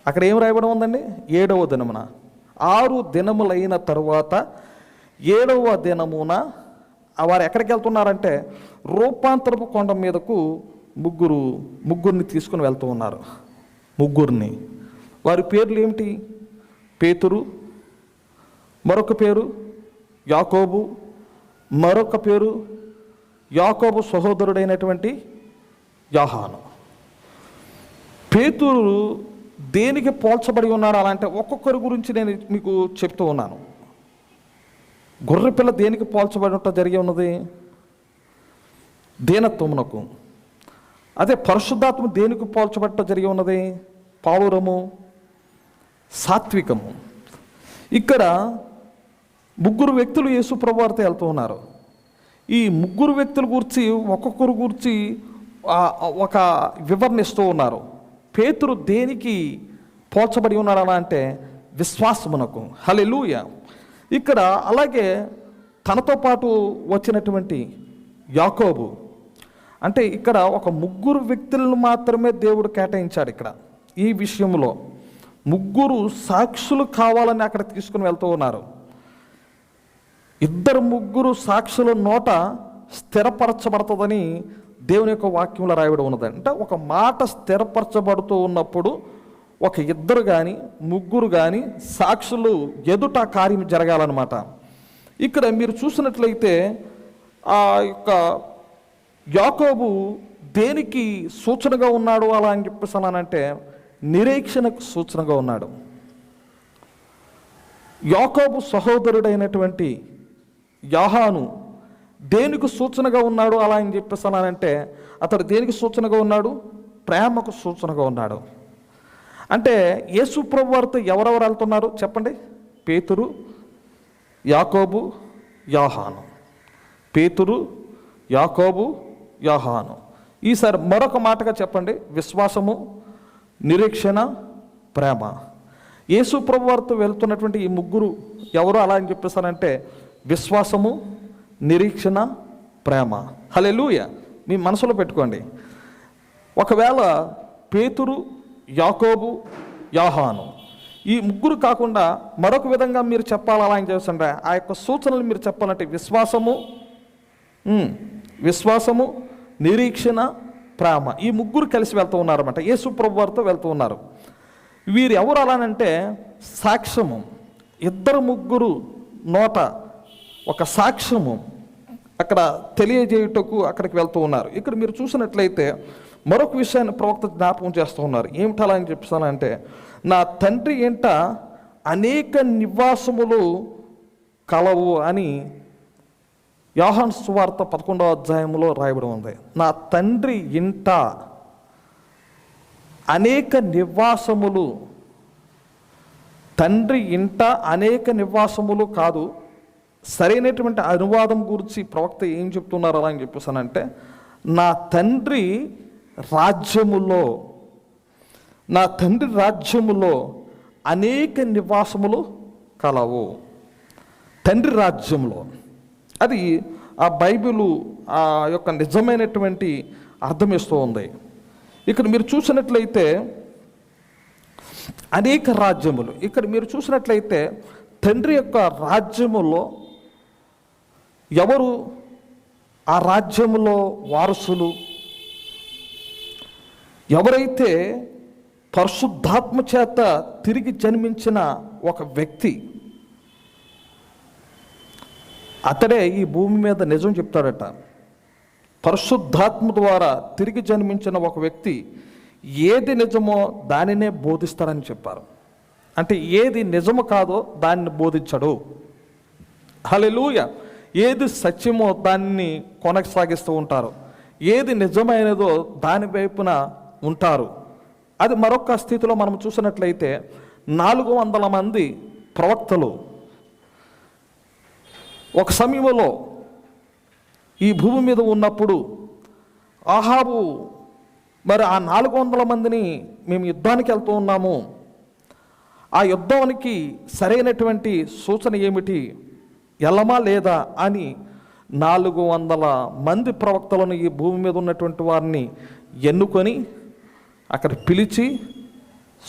అక్కడ ఏం రాయబడి ఉందండి? 7వ దినమున. 6 దినములైన తరువాత 7వ దినమున వారు ఎక్కడికి వెళ్తున్నారంటే రూపాంతరపు కొండ మీదకు ముగ్గురిని తీసుకుని వెళ్తూ ఉన్నారు. ముగ్గురిని. వారి పేర్లు ఏమిటి? పేతురు, మరొక పేరు యాకోబు, మరొక పేరు యాకోబు సహోదరుడైనటువంటి యోహాను. పేతురు దేనికి పోల్చబడి ఉన్నారు అలాంటే ఒక్కొక్కరి గురించి నేను మీకు చెప్తూ ఉన్నాను. గొర్రెపిల్ల దేనికి పోల్చబడినట్టు జరిగి ఉన్నది? దీనత్వమునకు. అదే పరిశుద్ధాత్మ దేనికి పోల్చబట్ట జరిగి ఉన్నది? పావురము, సాత్వికము. ఇక్కడ 3 వ్యక్తులు యేసు ప్రభువారితో వెళ్తూ ఉన్నారు. ఈ 3 వ్యక్తుల గురించి ఒక్కొక్కరు గురించి ఒక వివరణ ఇస్తూ ఉన్నారు. పేతురు దేనికి పోల్చబడి ఉన్నారు అలా అంటే విశ్వాసమునకు. హల్లెలూయా. ఇక్కడ అలాగే తనతో పాటు వచ్చినటువంటి యాకోబు, అంటే ఇక్కడ ఒక 3 వ్యక్తులను మాత్రమే దేవుడు కేటాయించాడు ఇక్కడ ఈ విషయంలో. ముగ్గురు సాక్షులు కావాలని అక్కడ తీసుకుని వెళ్తూ ఉన్నారు. ముగ్గురు సాక్షుల నోట స్థిరపరచబడుతుందని దేవుని యొక్క వాక్యంలో రాయబడి ఉన్నది. అంటే ఒక మాట స్థిరపరచబడుతూ ఉన్నప్పుడు ఒక ఇద్దరు కానీ ముగ్గురు కానీ సాక్షులు ఎదుట కార్యం జరగాలన్నమాట. ఇక్కడ మీరు చూసినట్లయితే ఆ యొక్క యాకోబు దేనికి సూచనగా ఉన్నాడు అలా అని చెప్పేసి అనంటే నిరీక్షణకు సూచనగా ఉన్నాడు. యాకోబు సహోదరుడైనటువంటి యాహాను దేనికి సూచనగా ఉన్నాడు అలా అని చెప్పేసి అనంటే అతడు దేనికి సూచనగా ఉన్నాడు? ప్రేమకు సూచనగా ఉన్నాడు. అంటే యేసు ప్రభు వారితో ఎవరెవరు వెళ్తున్నారు చెప్పండి? పేతురు, యాకోబు, యాహాను. పేతురు, యాకోబు, యాహాను. ఈసారి మరొక మాటగా చెప్పండి, విశ్వాసము, నిరీక్షణ, ప్రేమ. యేసు ప్రభు వారితో వెళ్తున్నటువంటి ఈ ముగ్గురు ఎవరు అలా అని చెప్పేసానంటే విశ్వాసము, నిరీక్షణ, ప్రేమ. హల్లెలూయా. మీ మనసులో పెట్టుకోండి. ఒకవేళ పేతురు, యాకోబు, యాహాను ఈ ముగ్గురు కాకుండా మరొక విధంగా మీరు చెప్పాలి అలా అని చేస్తుంటే ఆ యొక్క సూచనలు మీరు చెప్పాలంటే విశ్వాసము, నిరీక్షణ, ప్రేమ. ఈ ముగ్గురు కలిసి వెళ్తూ ఉన్నారన్నమాట. యేసు ప్రభు వారితో వెళ్తూ ఉన్నారు. వీరు ఎవరు అలానంటే సాక్ష్యము. ముగ్గురు నోట ఒక సాక్ష్యము అక్కడ తెలియజేయుటకు అక్కడికి వెళ్తూ ఉన్నారు. ఇక్కడ మీరు చూసినట్లయితే మరొక విషయాన్ని ప్రవక్త జ్ఞాపకం చేస్తూ ఉన్నారు. ఏమిటలా అని చెప్తానంటే నా తండ్రి ఇంట అనేక నివాసములు కలవు అని యోహాను సువార్త 11వ అధ్యాయంలో రాయబడి ఉంది. నా తండ్రి ఇంట అనేక నివాసములు. తండ్రి ఇంట అనేక నివాసములు కాదు, సరైనటువంటి అనువాదం గురించి ప్రవక్త ఏం చెప్తున్నారు అలా అని చెప్పేసానంటే నా తండ్రి రాజ్యములో, నా తండ్రి రాజ్యములో అనేక నివాసములు కలవు. తండ్రి రాజ్యంలో అది ఆ బైబిలు ఆ యొక్క నిజమైనటువంటి అర్థమిస్తూ ఉంది. ఇక్కడ మీరు చూసినట్లయితే అనేక రాజ్యములు. ఇక్కడ మీరు చూసినట్లయితే తండ్రి యొక్క రాజ్యములో ఎవరు ఆ రాజ్యములో వారసులు? ఎవరైతే పరిశుద్ధాత్మ చేత తిరిగి జన్మించిన ఒక వ్యక్తి, అతడే ఈ భూమి మీద నిజం చెప్తాడట. పరిశుద్ధాత్మ ద్వారా తిరిగి జన్మించిన ఒక వ్యక్తి ఏది నిజమో దానినే బోధిస్తాడని చెప్పారు. అంటే ఏది నిజము కాదో దాన్ని బోధించడు. హల్లెలూయా. ఏది సత్యమో దాన్ని కొనసాగిస్తూ ఉంటారు. ఏది నిజమైనదో దాని వైపున ఉంటారు. అది మరొక స్థితిలో మనం చూసినట్లయితే 400 మంది ప్రవక్తలు ఒక సమయంలో ఈ భూమి మీద ఉన్నప్పుడు ఆహాబు మరి ఆ 400 మందిని మేము యుద్ధానికి వెళ్తూ ఉన్నాము, ఆ యుద్ధానికి సరైనటువంటి సూచన ఏమిటి, వెళ్ళమా లేదా అని 400 మంది ప్రవక్తలను ఈ భూమి మీద ఉన్నటువంటి వారిని ఎన్నుకొని అక్కడ పిలిచి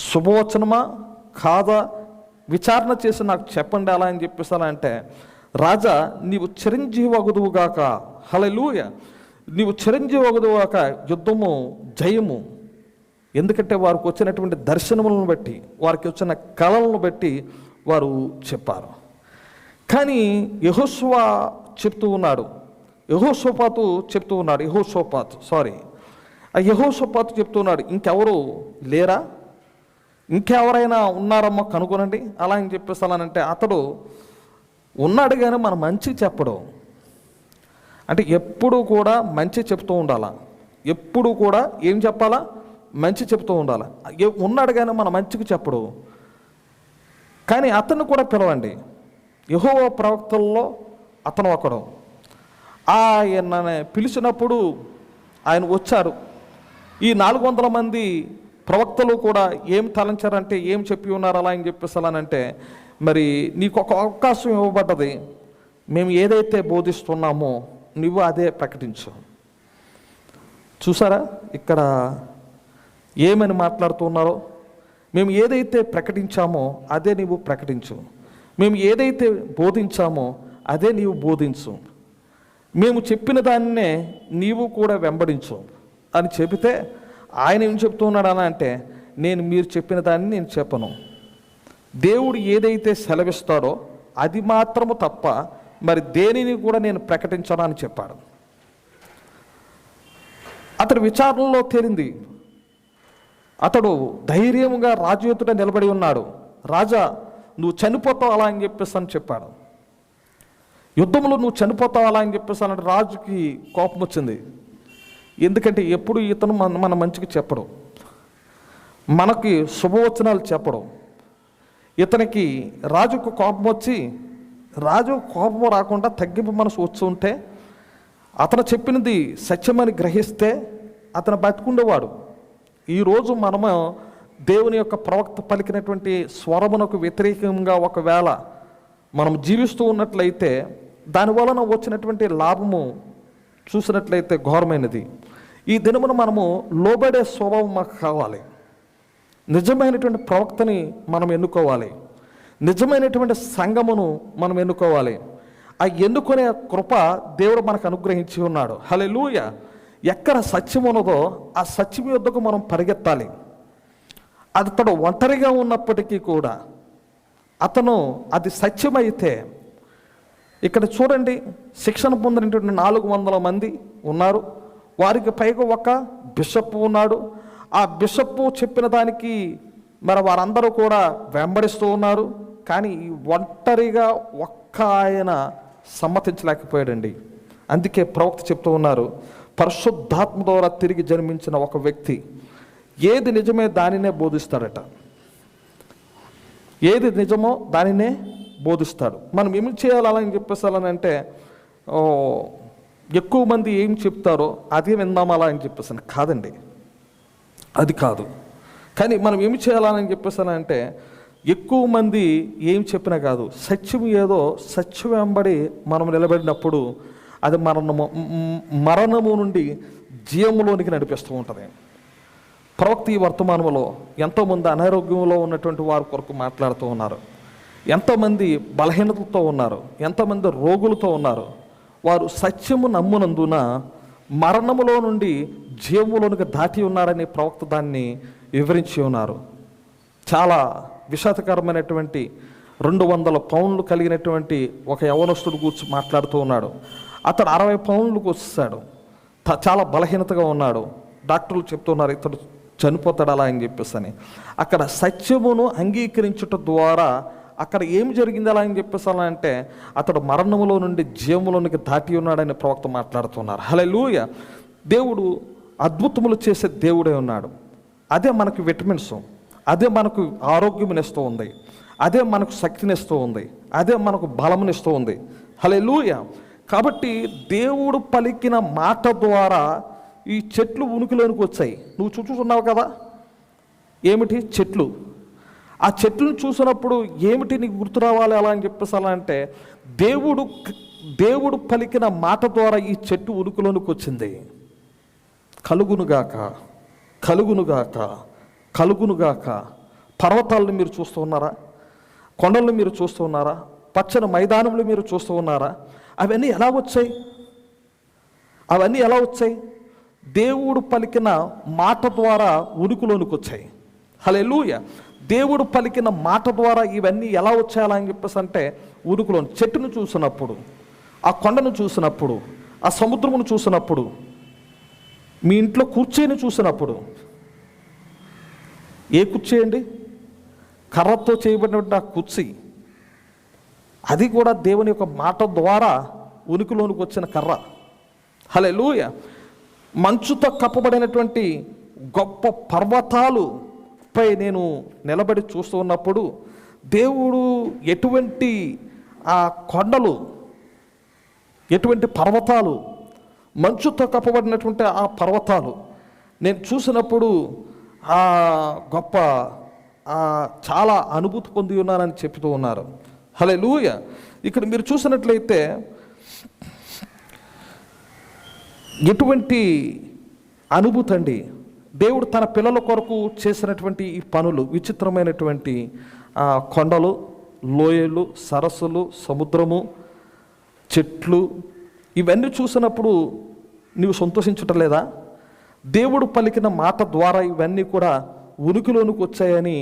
శుభవచనమా కాదా విచారణ చేసి నాకు చెప్పండి అలా అని చెప్పేసానంటే రాజా నీవు చిరంజీవి అగుదువుగాక. హల్లెలూయా. నీవు చిరంజీవి అగుదువుగాక, యుద్ధము జయము. ఎందుకంటే వారికి వచ్చినటువంటి దర్శనములను బట్టి, వారికి వచ్చిన కళలను బట్టి వారు చెప్పారు. కానీ యెహోషువ చెప్తూ ఉన్నాడు, యెహోషాపాతు చెప్తున్నాడు ఇంకెవరు లేరా, ఇంకెవరైనా ఉన్నారమ్మా కనుగొనండి అలా అని చెప్పేసానంటే అతడు ఉన్నాడు కానీ మన మంచి చెప్పడు. అంటే ఎప్పుడు కూడా మంచి చెప్తూ ఉండాలా, ఎప్పుడు కూడా ఏం చెప్పాలా, మంచి చెప్తూ ఉండాలి. ఉన్నాడు కానీ మన మంచికి చెప్పడు. కానీ అతన్ని కూడా పిలవండి. యెహోవా ప్రవక్తల్లో అతను ఒకడు. ఆయన పిలిచినప్పుడు ఆయన వచ్చారు. ఈ 400 మంది ప్రవక్తలు కూడా ఏం తలంచారంటే ఏం చెప్పి ఉన్నారు అలా అని చెప్పేసానంటే మరి నీకు ఒక అవకాశం ఇవ్వబడ్డది, మేము ఏదైతే బోధిస్తున్నామో నువ్వు అదే ప్రకటించు. చూసారా ఇక్కడ ఏమని మాట్లాడుతున్నారో? మేము ఏదైతే ప్రకటించామో అదే నీవు ప్రకటించు, మేము ఏదైతే బోధించామో అదే నీవు బోధించు, మేము చెప్పిన దాన్నే నీవు కూడా వెంబడించు అని చెబితే ఆయన ఏం చెప్తున్నాడు అని అంటే, నేను మీరు చెప్పిన దాన్ని నేను చెప్పను, దేవుడు ఏదైతే సెలవిస్తాడో అది మాత్రము తప్ప మరి దేనిని కూడా నేను ప్రకటించను అని చెప్పాడు. అతడు విచారణలో తేలింది. అతడు ధైర్యంగా రాజు ఎదుట నిలబడి ఉన్నాడు. రాజా, నువ్వు చనిపోతావు అలా అని చెప్పేసి అని చెప్పాడు. యుద్ధంలో నువ్వు చనిపోతావు అలా అని చెప్పేసి అన్నాడు. రాజుకి కోపం వచ్చింది. ఎందుకంటే ఎప్పుడు ఇతను మన మంచికి చెప్పడు, మనకి శుభవచనాలు చెప్పడం. ఇతనికి రాజుకు కోపం వచ్చి, రాజు కోపం రాకుండా తగ్గింపు మనసు వచ్చి ఉంటే, అతను చెప్పినది సత్యమని గ్రహిస్తే అతను బతుకుండేవాడు. ఈరోజు మనము దేవుని యొక్క ప్రవక్త పలికినటువంటి స్వరమునకు వ్యతిరేకంగా ఒకవేళ మనం జీవిస్తూ ఉన్నట్లయితే దానివలన వచ్చినటువంటి లాభము చూసినట్లయితే ఘోరమైనది. ఈ దినమున మనము లోబడే స్వభావం మాకు కావాలి. నిజమైనటువంటి ప్రవక్తని మనం ఎన్నుకోవాలి. నిజమైనటువంటి సంఘమును మనం ఎన్నుకోవాలి. ఆ ఎన్నుకునే కృప దేవుడు మనకు అనుగ్రహించి ఉన్నాడు. హల్లెలూయా. ఎక్కడ సత్యం ఉన్నదో ఆ సత్యం యొద్దకు మనం పరిగెత్తాలి. అతడు ఒంటరిగా ఉన్నప్పటికీ కూడా అతను అది సత్యమైతే, ఇక్కడ చూడండి, శిక్షణ పొందినటువంటి 400 మంది ఉన్నారు. వారికి పైగా ఒక బిషప్ ఉన్నాడు. ఆ బిషప్ చెప్పిన దానికి మరి వారందరూ కూడా వెంబడిస్తూ ఉన్నారు. కానీ ఒంటరిగా ఒక్క ఆయన సమ్మతించలేకపోయాడండి. అందుకే ప్రవక్త చెప్తూ ఉన్నారు, పరిశుద్ధాత్మ ద్వారా తిరిగి జన్మించిన ఒక వ్యక్తి ఏది నిజమే దానినే బోధిస్తాడట. ఏది నిజమో దానినే బోధిస్తాడు. మనం ఏమి చేయాలని చెప్పేసాలంటే, ఎక్కువ మంది ఏం చెప్తారో అదే విందామలా అని చెప్పేసాను కాదండి, అది కాదు. కానీ మనం ఏమి చేయాలని చెప్పేసానంటే, ఎక్కువ మంది ఏం చెప్పినా కాదు, సత్యం ఏదో సత్యం వెంబడి మనం నిలబడినప్పుడు అది మరణము నుండి జీవములోనికి నడిపిస్తూ ఉంటుంది. ప్రవక్త ఈ వర్తమానంలో ఎంతోమంది అనారోగ్యంలో ఉన్నటువంటి వారి కొరకు మాట్లాడుతూ ఉన్నారు. ఎంతోమంది బలహీనతలతో ఉన్నారు, ఎంతోమంది రోగులతో ఉన్నారు. వారు సత్యము నమ్మునందున మరణములో నుండి జీవములోనికి దాటి ఉన్నారని ప్రవక్త దాన్ని వివరించి ఉన్నారు. చాలా విషాదకరమైనటువంటి 200 పౌండ్లు కలిగినటువంటి ఒక యవనస్తుడు కూర్చొని మాట్లాడుతూ ఉన్నాడు. అతడు 60 పౌండ్లకు వచ్చేసాడు. చాలా బలహీనతగా ఉన్నాడు. డాక్టర్లు చెప్తున్నారు ఇతడు చనిపోతాడు అలా అని చెప్పేసి అని. అక్కడ సత్యమును అంగీకరించుట ద్వారా అక్కడ ఏం జరిగింది అలా అని చెప్పేసి అలా అంటే, అతడు మరణములో నుండి జీవములోనికి దాటి ఉన్నాడని ప్రవక్త మాట్లాడుతున్నారు. హల్లెలూయా. దేవుడు అద్భుతములు చేసే దేవుడే ఉన్నాడు. అదే మనకు విటమిన్స్, అదే మనకు ఆరోగ్యమునిస్తూ ఉంది, అదే మనకు శక్తినిస్తూ ఉంది, అదే మనకు బలమునిస్తూ ఉంది. హల్లెలూయా. కాబట్టి దేవుడు పలికిన మాట ద్వారా ఈ చెట్లు ఉనికిలోనికి వచ్చాయి. నువ్వు చూస్తున్నావు కదా, ఏమిటి చెట్లు. ఆ చెట్లను చూసినప్పుడు ఏమిటి నీకు గుర్తు రావాలి అలా అని చెప్పేసి అలా అంటే, దేవుడు పలికిన మాట ద్వారా ఈ చెట్టు ఉనికిలోనికి వచ్చింది. కలుగునుగాక, కలుగునుగాక, కలుగునుగాక. పర్వతాలను మీరు చూస్తూ ఉన్నారా? కొండలను మీరు చూస్తూ ఉన్నారా? పచ్చని మైదానంలో మీరు చూస్తూ ఉన్నారా? అవన్నీ ఎలా వచ్చాయి? అవన్నీ ఎలా వచ్చాయి? దేవుడు పలికిన మాట ద్వారా ఉనికిలోనికి వచ్చాయి. హల్లెలూయా. దేవుడు పలికిన మాట ద్వారా ఇవన్నీ ఎలా వచ్చాయలా అని చెప్పేసి అంటే, ఉనికిలో చెట్టును చూసినప్పుడు, ఆ కొండను చూసినప్పుడు, ఆ సముద్రమును చూసినప్పుడు, మీ ఇంట్లో కుర్చీని చూసినప్పుడు, ఏ కుర్చీ అండి? కర్రతో చేయబడినటువంటి ఆ కుర్చీ, అది కూడా దేవుని యొక్క మాట ద్వారా ఉనికిలోనికి వచ్చిన కర్ర. హల్లెలూయా. మంచుతో కప్పబడినటువంటి గొప్ప పర్వతాలు పై నేను నిలబడి చూస్తూ ఉన్నప్పుడు దేవుడు ఎటువంటి ఆ కొండలు, ఎటువంటి పర్వతాలు, మంచుతో కప్పబడినటువంటి ఆ పర్వతాలు నేను చూసినప్పుడు ఆ గొప్ప చాలా అనుభూతి పొంది ఉన్నానని చెప్తూ ఉన్నారు. హల్లెలూయా. ఇక్కడ మీరు చూసినట్లయితే ఎటువంటి అనుభూతి అండి. దేవుడు తన పిల్లల కొరకు చేసినటువంటి ఈ పనులు విచిత్రమైనటువంటి కొండలు, లోయలు, సరస్సులు, సముద్రము, చెట్లు, ఇవన్నీ చూసినప్పుడు నీవు సంతోషించటలేదా? దేవుడు పలికిన మాట ద్వారా ఇవన్నీ కూడా ఉనికిలోనికి వచ్చాయని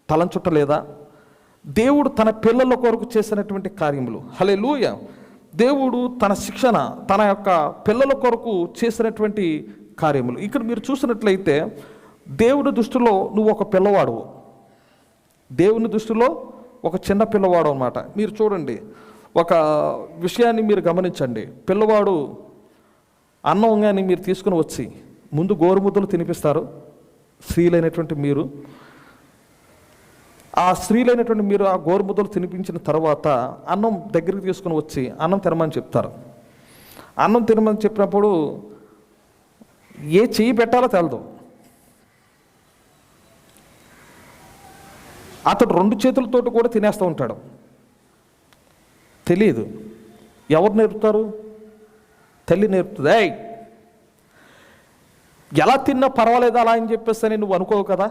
తలంచుటలేదా? దేవుడు తన పిల్లల కొరకు చేసినటువంటి కార్యములు, హల్లెలూయా, దేవుడు తన శిక్షణ తన యొక్క పిల్లల కొరకు చేసినటువంటి కార్యములు. ఇక్కడ మీరు చూసినట్లయితే దేవుడి దృష్టిలో నువ్వు ఒక పిల్లవాడు, దేవుని దృష్టిలో ఒక చిన్న పిల్లవాడు అన్నమాట. మీరు చూడండి, ఒక విషయాన్ని మీరు గమనించండి. పిల్లవాడు అన్నం కానీ మీరు తీసుకుని వచ్చి ముందు గోరుముద్దలు తినిపిస్తారు స్త్రీలైనటువంటి మీరు. ఆ స్త్రీలైనటువంటి మీరు ఆ గోరుముద్దలు తినిపించిన తర్వాత అన్నం దగ్గరికి తీసుకుని వచ్చి అన్నం తినమని చెప్తారు. అన్నం తినమని చెప్పినప్పుడు ఏ చెయ్యి పెట్టాలో తెలదు. అతడు 2 చేతులతోటి కూడా తినేస్తూ ఉంటాడు, తెలియదు. ఎవరు నేర్పుతారు? తల్లి నేర్పుతుంది. ఎలా తిన్నా పర్వాలేదు అలా అని చెప్పేసి నువ్వు అనుకోవు కదా.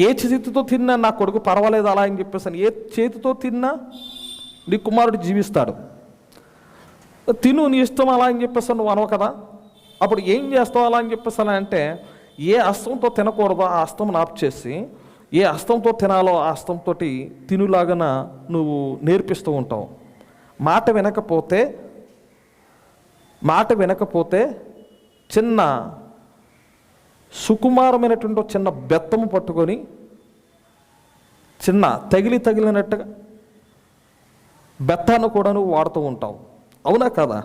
ఏ చేతితో తిన్నా నా కొడుకు పర్వాలేదు అలా అని చెప్పేసి, ఏ చేతితో తిన్నా నీ కుమారుడు జీవిస్తాడు, తిను నీ ఇష్టం అలా అని చెప్పేసి నువ్వు అనవు కదా. అప్పుడు ఏం చేస్తావు అలా అని చెప్పేసి అంటే, ఏ హస్తంతో తినకూడదో ఆ హస్తం ఆఫ్ చేసి ఏ హస్తంతో తినాలో ఆ హస్తంతో తినులాగన నువ్వు నేర్పిస్తూ ఉంటావు. మాట వినకపోతే చిన్న సుకుమారమైనటువంటి చిన్న బెత్తము పట్టుకొని చిన్న తగిలినట్టుగా బెత్తాన్ని కూడా నువ్వు వాడుతూ ఉంటావు, అవునా కదా?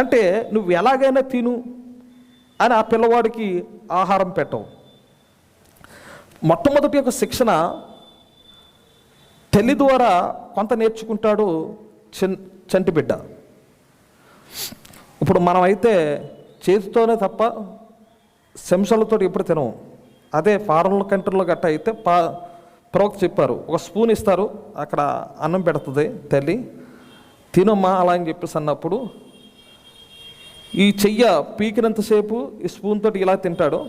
అంటే నువ్వు ఎలాగైనా తిను అని ఆ పిల్లవాడికి ఆహారం పెట్టవు. మొట్టమొదటి యొక్క శిక్షణ తల్లి ద్వారా కొంత నేర్చుకుంటాడు చంటి బిడ్డ. ఇప్పుడు మనమైతే చేతితోనే తప్ప చెంచాలతో ఎప్పుడు తినము. అదే ఫారెన్ కంట్రీలో గట్ట అయితే ప్రవక్త చెప్పారు, ఒక స్పూన్ ఇస్తారు, అక్కడ అన్నం పెడుతుంది తల్లి, తినమ్మా అలా అని చెప్పేసి అన్నప్పుడు ఈ చెయ్య పీకినంతసేపు ఈ స్పూన్ తోటి ఇలా తింటాడు,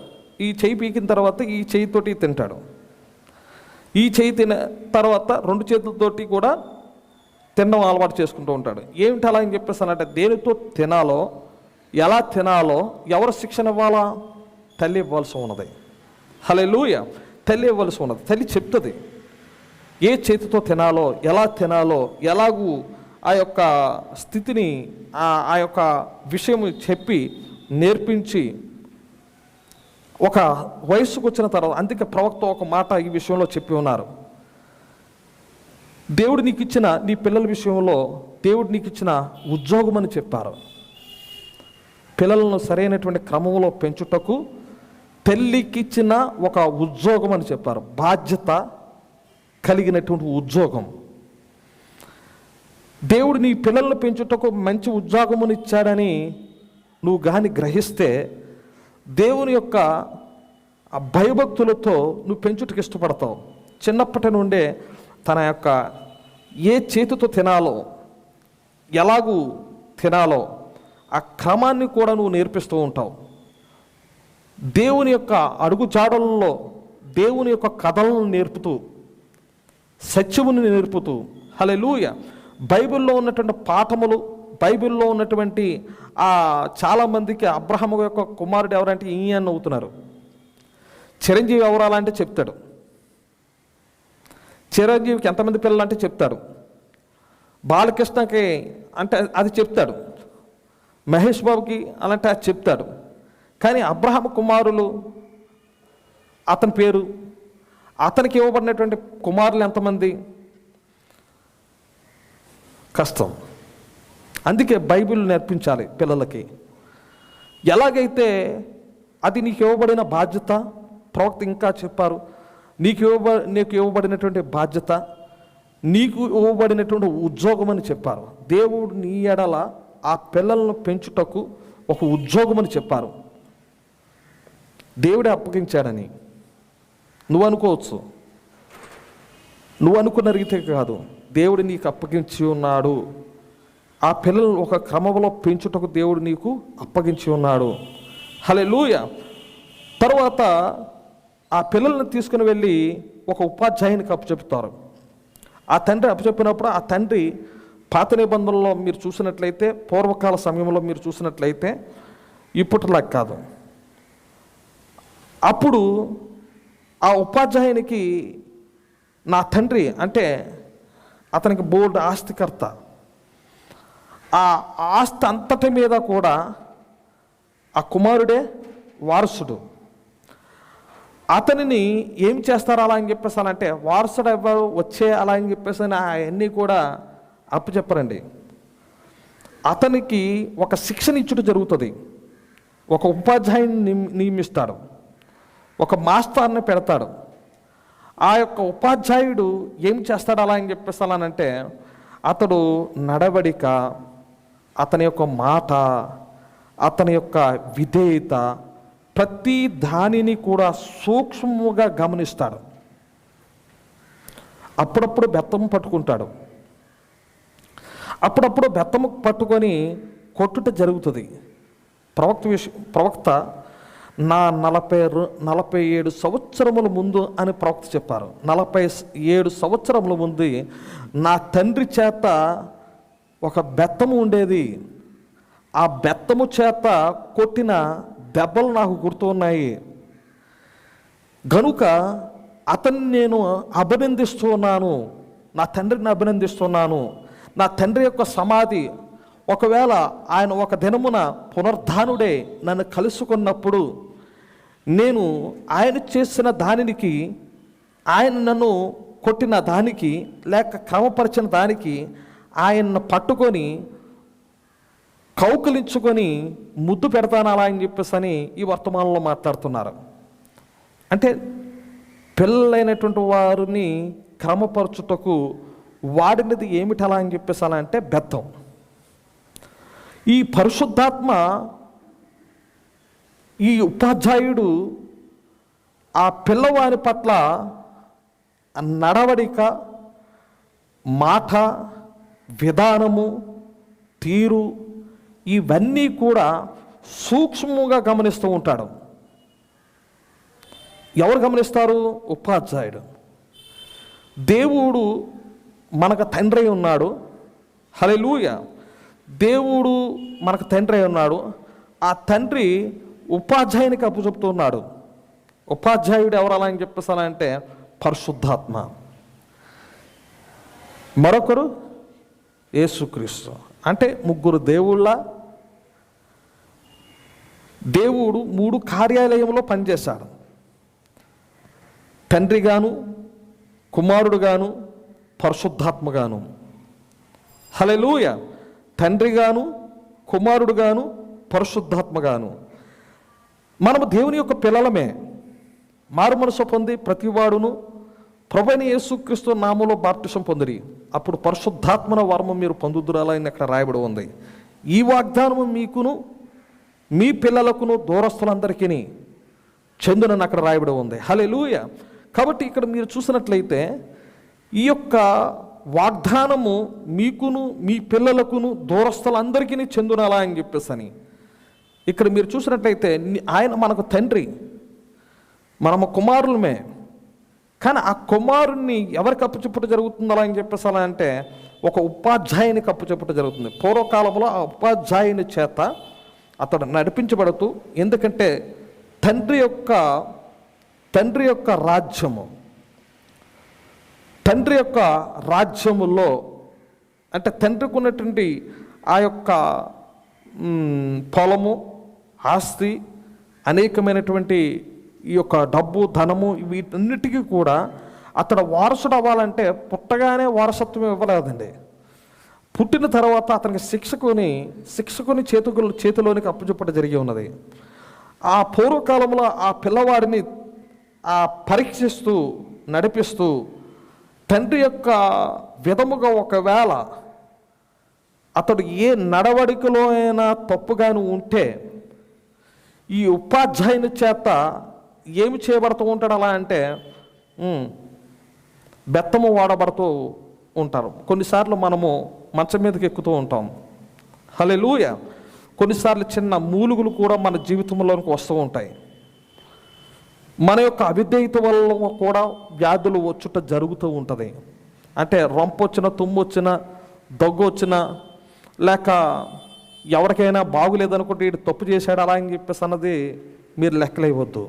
ఈ చెయ్యి పీకిన తర్వాత ఈ చెయ్యితోటి తింటాడు. ఈ చెయ్యి తిన తర్వాత 2 చేతులతోటి కూడా తినడం అలవాటు చేసుకుంటూ ఉంటాడు. ఏమిటి అలా అని చెప్పేసి అంటే, దేనితో తినాలో, ఎలా తినాలో ఎవరు శిక్షణ ఇవ్వాలా? తల్లి ఇవ్వాల్సి ఉన్నది. హల్లెలూయా, తల్లి ఇవ్వాల్సి ఉన్నది. తల్లి చెప్తుంది ఏ చేతితో తినాలో, ఎలా తినాలో, ఎలాగూ ఆ యొక్క స్థితిని ఆ యొక్క విషయం చెప్పి నేర్పించి ఒక వయస్సుకు వచ్చిన తర్వాత, అందుకే ప్రవక్త ఒక మాట ఈ విషయంలో చెప్పి ఉన్నారు. దేవుడు నీకు ఇచ్చిన నీ పిల్లల విషయంలో దేవుడు నీకు ఇచ్చిన ఉద్యోగం అని చెప్పారు. పిల్లలను సరైనటువంటి క్రమంలో పెంచుటకు తల్లికిచ్చిన ఒక ఉద్యోగం అని చెప్పారు. బాధ్యత కలిగినటువంటి ఉద్యోగం. దేవుడు నీ పిల్లలను పెంచుటకు మంచి ఉద్యోగమును ఇచ్చాడని నువ్వు కానీ గ్రహిస్తే దేవుని యొక్క ఆ భయభక్తులతో నువ్వు పెంచుటకు ఇష్టపడతావు. చిన్నప్పటి నుండే తన యొక్క ఏ చేతితో తినాలో, ఎలాగూ తినాలో ఆ క్రమాన్ని కూడా నువ్వు నేర్పిస్తూ ఉంటావు. దేవుని యొక్క అడుగుజాడలలో దేవుని యొక్క కథలను నేర్పుతూ, సత్యముని నేర్పుతూ, హల్లెలూయా, బైబిల్లో ఉన్నటువంటి పాఠములు, బైబిల్లో ఉన్నటువంటి చాలామందికి అబ్రహాము యొక్క కుమారుడు ఎవరంటే ఈయన అవుతున్నారు. చిరంజీవి ఎవరాలంటే చెప్తాడు. చిరంజీవికి ఎంతమంది పిల్లలు అంటే చెప్తాడు. బాలకృష్ణకి అంటే అది చెప్తాడు. మహేష్ బాబుకి అలాంటి అది చెప్తాడు. కానీ అబ్రహాం కుమారులు అతని పేరు, అతనికి ఇవ్వబడినటువంటి కుమారులు ఎంతమంది? కష్టం. అందుకే బైబిల్ నేర్పించాలి పిల్లలకి. ఎలాగైతే అది నీకు ఇవ్వబడిన బాధ్యత, ప్రవక్త ఇంకా చెప్పారు, నీకు ఇవ్వబడినటువంటి బాధ్యత, నీకు ఇవ్వబడినటువంటి ఉద్యోగం అని చెప్పారు. దేవుడు నీ ఎడల ఆ పిల్లలను పెంచుటకు ఒక ఉద్యోగం అని చెప్పారు. దేవుడే అప్పగించాడని నువ్వు అనుకోవచ్చు. నువ్వు అనుకున్న రీతి కాదు, దేవుడు నీకు అప్పగించి ఉన్నాడు. ఆ పిల్లలను ఒక క్రమంలో పెంచుటకు దేవుడు నీకు అప్పగించి ఉన్నాడు. హల్లెలూయా. తర్వాత ఆ పిల్లల్ని తీసుకుని వెళ్ళి ఒక ఉపాధ్యాయునికి అప్పచెప్తారు. ఆ తండ్రి అప్పచెప్పినప్పుడు ఆ తండ్రి పాత నిబంధనలో మీరు చూసినట్లయితే, పూర్వకాల సమయంలో మీరు చూసినట్లయితే, ఇప్పటిలా కాదు. అప్పుడు ఆ ఉపాధ్యాయునికి నా తండ్రి అంటే అతనికి బోర్డు ఆస్తికర్త. ఆ ఆస్తి అంతటి మీద కూడా ఆ కుమారుడే వారసుడు. అతనిని ఏం చేస్తారు అలా అని చెప్పేసి అంటే, వారసుడు ఎవరు వచ్చే అలా అని చెప్పేసి అవన్నీ కూడా అప్పచెప్పరండి. అతనికి ఒక శిక్షణ ఇచ్చుట జరుగుతుంది. ఒక ఉపాధ్యాయుని నియమిస్తాడు, ఒక మాస్టర్ని పెడతాడు. ఆ యొక్క ఉపాధ్యాయుడు ఏం చేస్తాడు అలా అని చెప్పేసి అంటే, అతడు నడవడిక, అతని యొక్క మాట, అతని యొక్క విధేయత, ప్రతి దానిని కూడా సూక్ష్మముగా గమనిస్తాడు. అప్పుడప్పుడు బెత్తము పట్టుకుంటాడు, అప్పుడప్పుడు బెత్తము పట్టుకొని కొట్టుట జరుగుతుంది. ప్రవక్త నా 47 సంవత్సరముల ముందు అని ప్రవక్త చెప్పారు. 47 సంవత్సరముల ముందు నా తండ్రి చేత ఒక బెత్తము ఉండేది. ఆ బెత్తము చేత కొట్టిన దెబ్బలు నాకు గుర్తున్నాయి. గనుక అతన్ని నేను అభినందిస్తున్నాను, నా తండ్రిని అభినందిస్తున్నాను. నా తండ్రి యొక్క సమాధి, ఒకవేళ ఆయన ఒక దినమున పునరుద్ధానుడే నన్ను కలుసుకున్నప్పుడు, నేను ఆయన చేసిన దానికి, ఆయన నన్ను కొట్టిన దానికి, లేక క్రమపరిచిన దానికి ఆయన్ను పట్టుకొని కౌకలించుకొని ముద్దు పెడతాను అలా అని చెప్పేసి అని ఈ వర్తమానంలో మాట్లాడుతున్నారు. అంటే పిల్లలైనటువంటి వారిని క్రమపరచుటకు వాడినది ఏమిటి అలా అని చెప్పేసి అలా అంటే బెత్తం. ఈ పరిశుద్ధాత్మ, ఈ ఉపాధ్యాయుడు ఆ పిల్లవారి పట్ల నడవడిక, మాట, విధానము, తీరు, ఇవన్నీ కూడా సూక్ష్మంగా గమనిస్తూ ఉంటాడు. ఎవరు గమనిస్తారు? ఉపాధ్యాయుడు. దేవుడు మనకు తండ్రి ఉన్నాడు. హల్లెలూయా. దేవుడు మనకు తండ్రి ఉన్నాడు. ఆ తండ్రి ఉపాధ్యాయునికి అప్పచెప్తున్నాడు. ఉపాధ్యాయుడు ఎవరు అలా అని చెప్పేసానంటే పరిశుద్ధాత్మ. మరొకరు యేసుక్రీస్తు. అంటే ముగ్గురు దేవుళ్ళ. దేవుడు 3 కార్యాలయంలో పనిచేశాడు. తండ్రిగాను, కుమారుడుగాను, పరిశుద్ధాత్మగాను. హల్లెలూయా. తండ్రిగాను, కుమారుడుగాను, పరిశుద్ధాత్మగాను. మనము దేవుని యొక్క పిల్లలమే. మారు మనసు పొంది ప్రతివాడును ప్రభువైన యేసుక్రీస్తు నామములో బాప్తిసం పొందిరి, అప్పుడు పరిశుద్ధాత్మన వరము మీరు పొందుదురాలని అక్కడ రాయబడి ఉంది. ఈ వాగ్దానము మీకును మీ పిల్లలకును దూరస్తులందరికీ చెందునని అక్కడ రాయబడి ఉంది. హల్లెలూయా. కాబట్టి ఇక్కడ మీరు చూసినట్లయితే ఈ యొక్క వాగ్దానము మీకును మీ పిల్లలకును దూరస్తులందరికీ చెందునలా అని చెప్పేసి ఇక్కడ మీరు చూసినట్లయితే ఆయన మనకు తండ్రి, మనము కుమారులమే. కానీ ఆ కుమారుణ్ణి ఎవరికి అప్పచెప్పుట జరుగుతుందా అని చెప్పేసి అలా అంటే ఒక ఉపాధ్యాయునికి అప్పచెప్పుట జరుగుతుంది. పూర్వకాలంలో ఆ ఉపాధ్యాయుని చేత అతడు నడిపించబడుతూ, ఎందుకంటే తండ్రి యొక్క రాజ్యము, తండ్రి యొక్క రాజ్యములో అంటే తండ్రికి ఉన్నటువంటి ఆ యొక్క పొలము, ఆస్తి, అనేకమైనటువంటి ఈ యొక్క డబ్బు, ధనము, వీటన్నిటికీ కూడా అతడు వారసుడు అవ్వాలంటే పుట్టగానే వారసత్వం ఇవ్వలేదండి. పుట్టిన తర్వాత అతనికి శిక్షకుని చేతిలోనికి అప్పచెప్పడం జరిగి ఉన్నది. ఆ పూర్వకాలంలో ఆ పిల్లవాడిని పరీక్షిస్తూ నడిపిస్తూ తండ్రి యొక్క విధముగా ఒకవేళ అతడు ఏ నడవడికలో అయినా తప్పుగాను ఉంటే ఈ ఉపాధ్యాయుని చేత ఏమి చేయబడుతూ ఉంటాడు అలా అంటే బెత్తము వాడబడుతూ ఉంటారు. కొన్నిసార్లు మనము మంచం మీదకి ఎక్కుతూ ఉంటాం. హల్లెలూయా. కొన్నిసార్లు చిన్న మూలుగులు కూడా మన జీవితంలోనికి వస్తూ ఉంటాయి. మన యొక్క అవిధేయత వల్ల కూడా వ్యాధులు వచ్చుట జరుగుతూ ఉంటుంది. అంటే రొంపు వచ్చిన, తుమ్ము వచ్చిన, దగ్గు వచ్చిన, లేక ఎవరికైనా బాగులేదనుకుంటే వీడు తప్పు చేశాడు అలా అని చెప్పేసి అన్నది మీరు లెక్కలేవద్దు.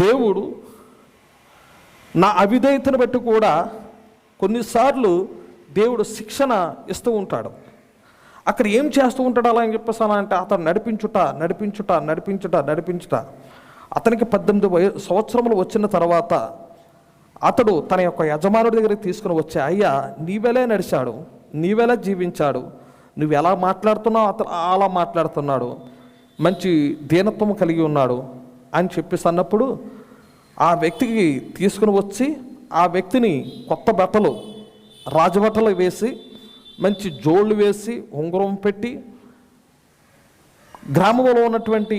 దేవుడు నా అవిధేయతను బట్టి కూడా కొన్నిసార్లు దేవుడు శిక్షణ ఇస్తూ ఉంటాడు. అక్కడ ఏం చేస్తూ ఉంటాడు అలా అని చెప్పేసి అంటే అతను నడిపించుట. అతనికి 18 సంవత్సరములు వచ్చిన తర్వాత అతడు తన యొక్క యజమానుడి దగ్గరికి తీసుకుని వచ్చి, అయ్యా నీవెలా నడిచాడు, నీవెలా జీవించాడు, నువ్వు ఎలా మాట్లాడుతున్నావు అతను అలా మాట్లాడుతున్నాడు, మంచి దీనత్వం కలిగి ఉన్నాడు అని చెప్పేసి అన్నప్పుడు ఆ వ్యక్తికి తీసుకుని వచ్చి ఆ వ్యక్తిని కొత్త బట్టలు, రాజబట్టలు వేసి, మంచి జోళ్ళు వేసి, ఉంగరం పెట్టి, గ్రామంలో ఉన్నటువంటి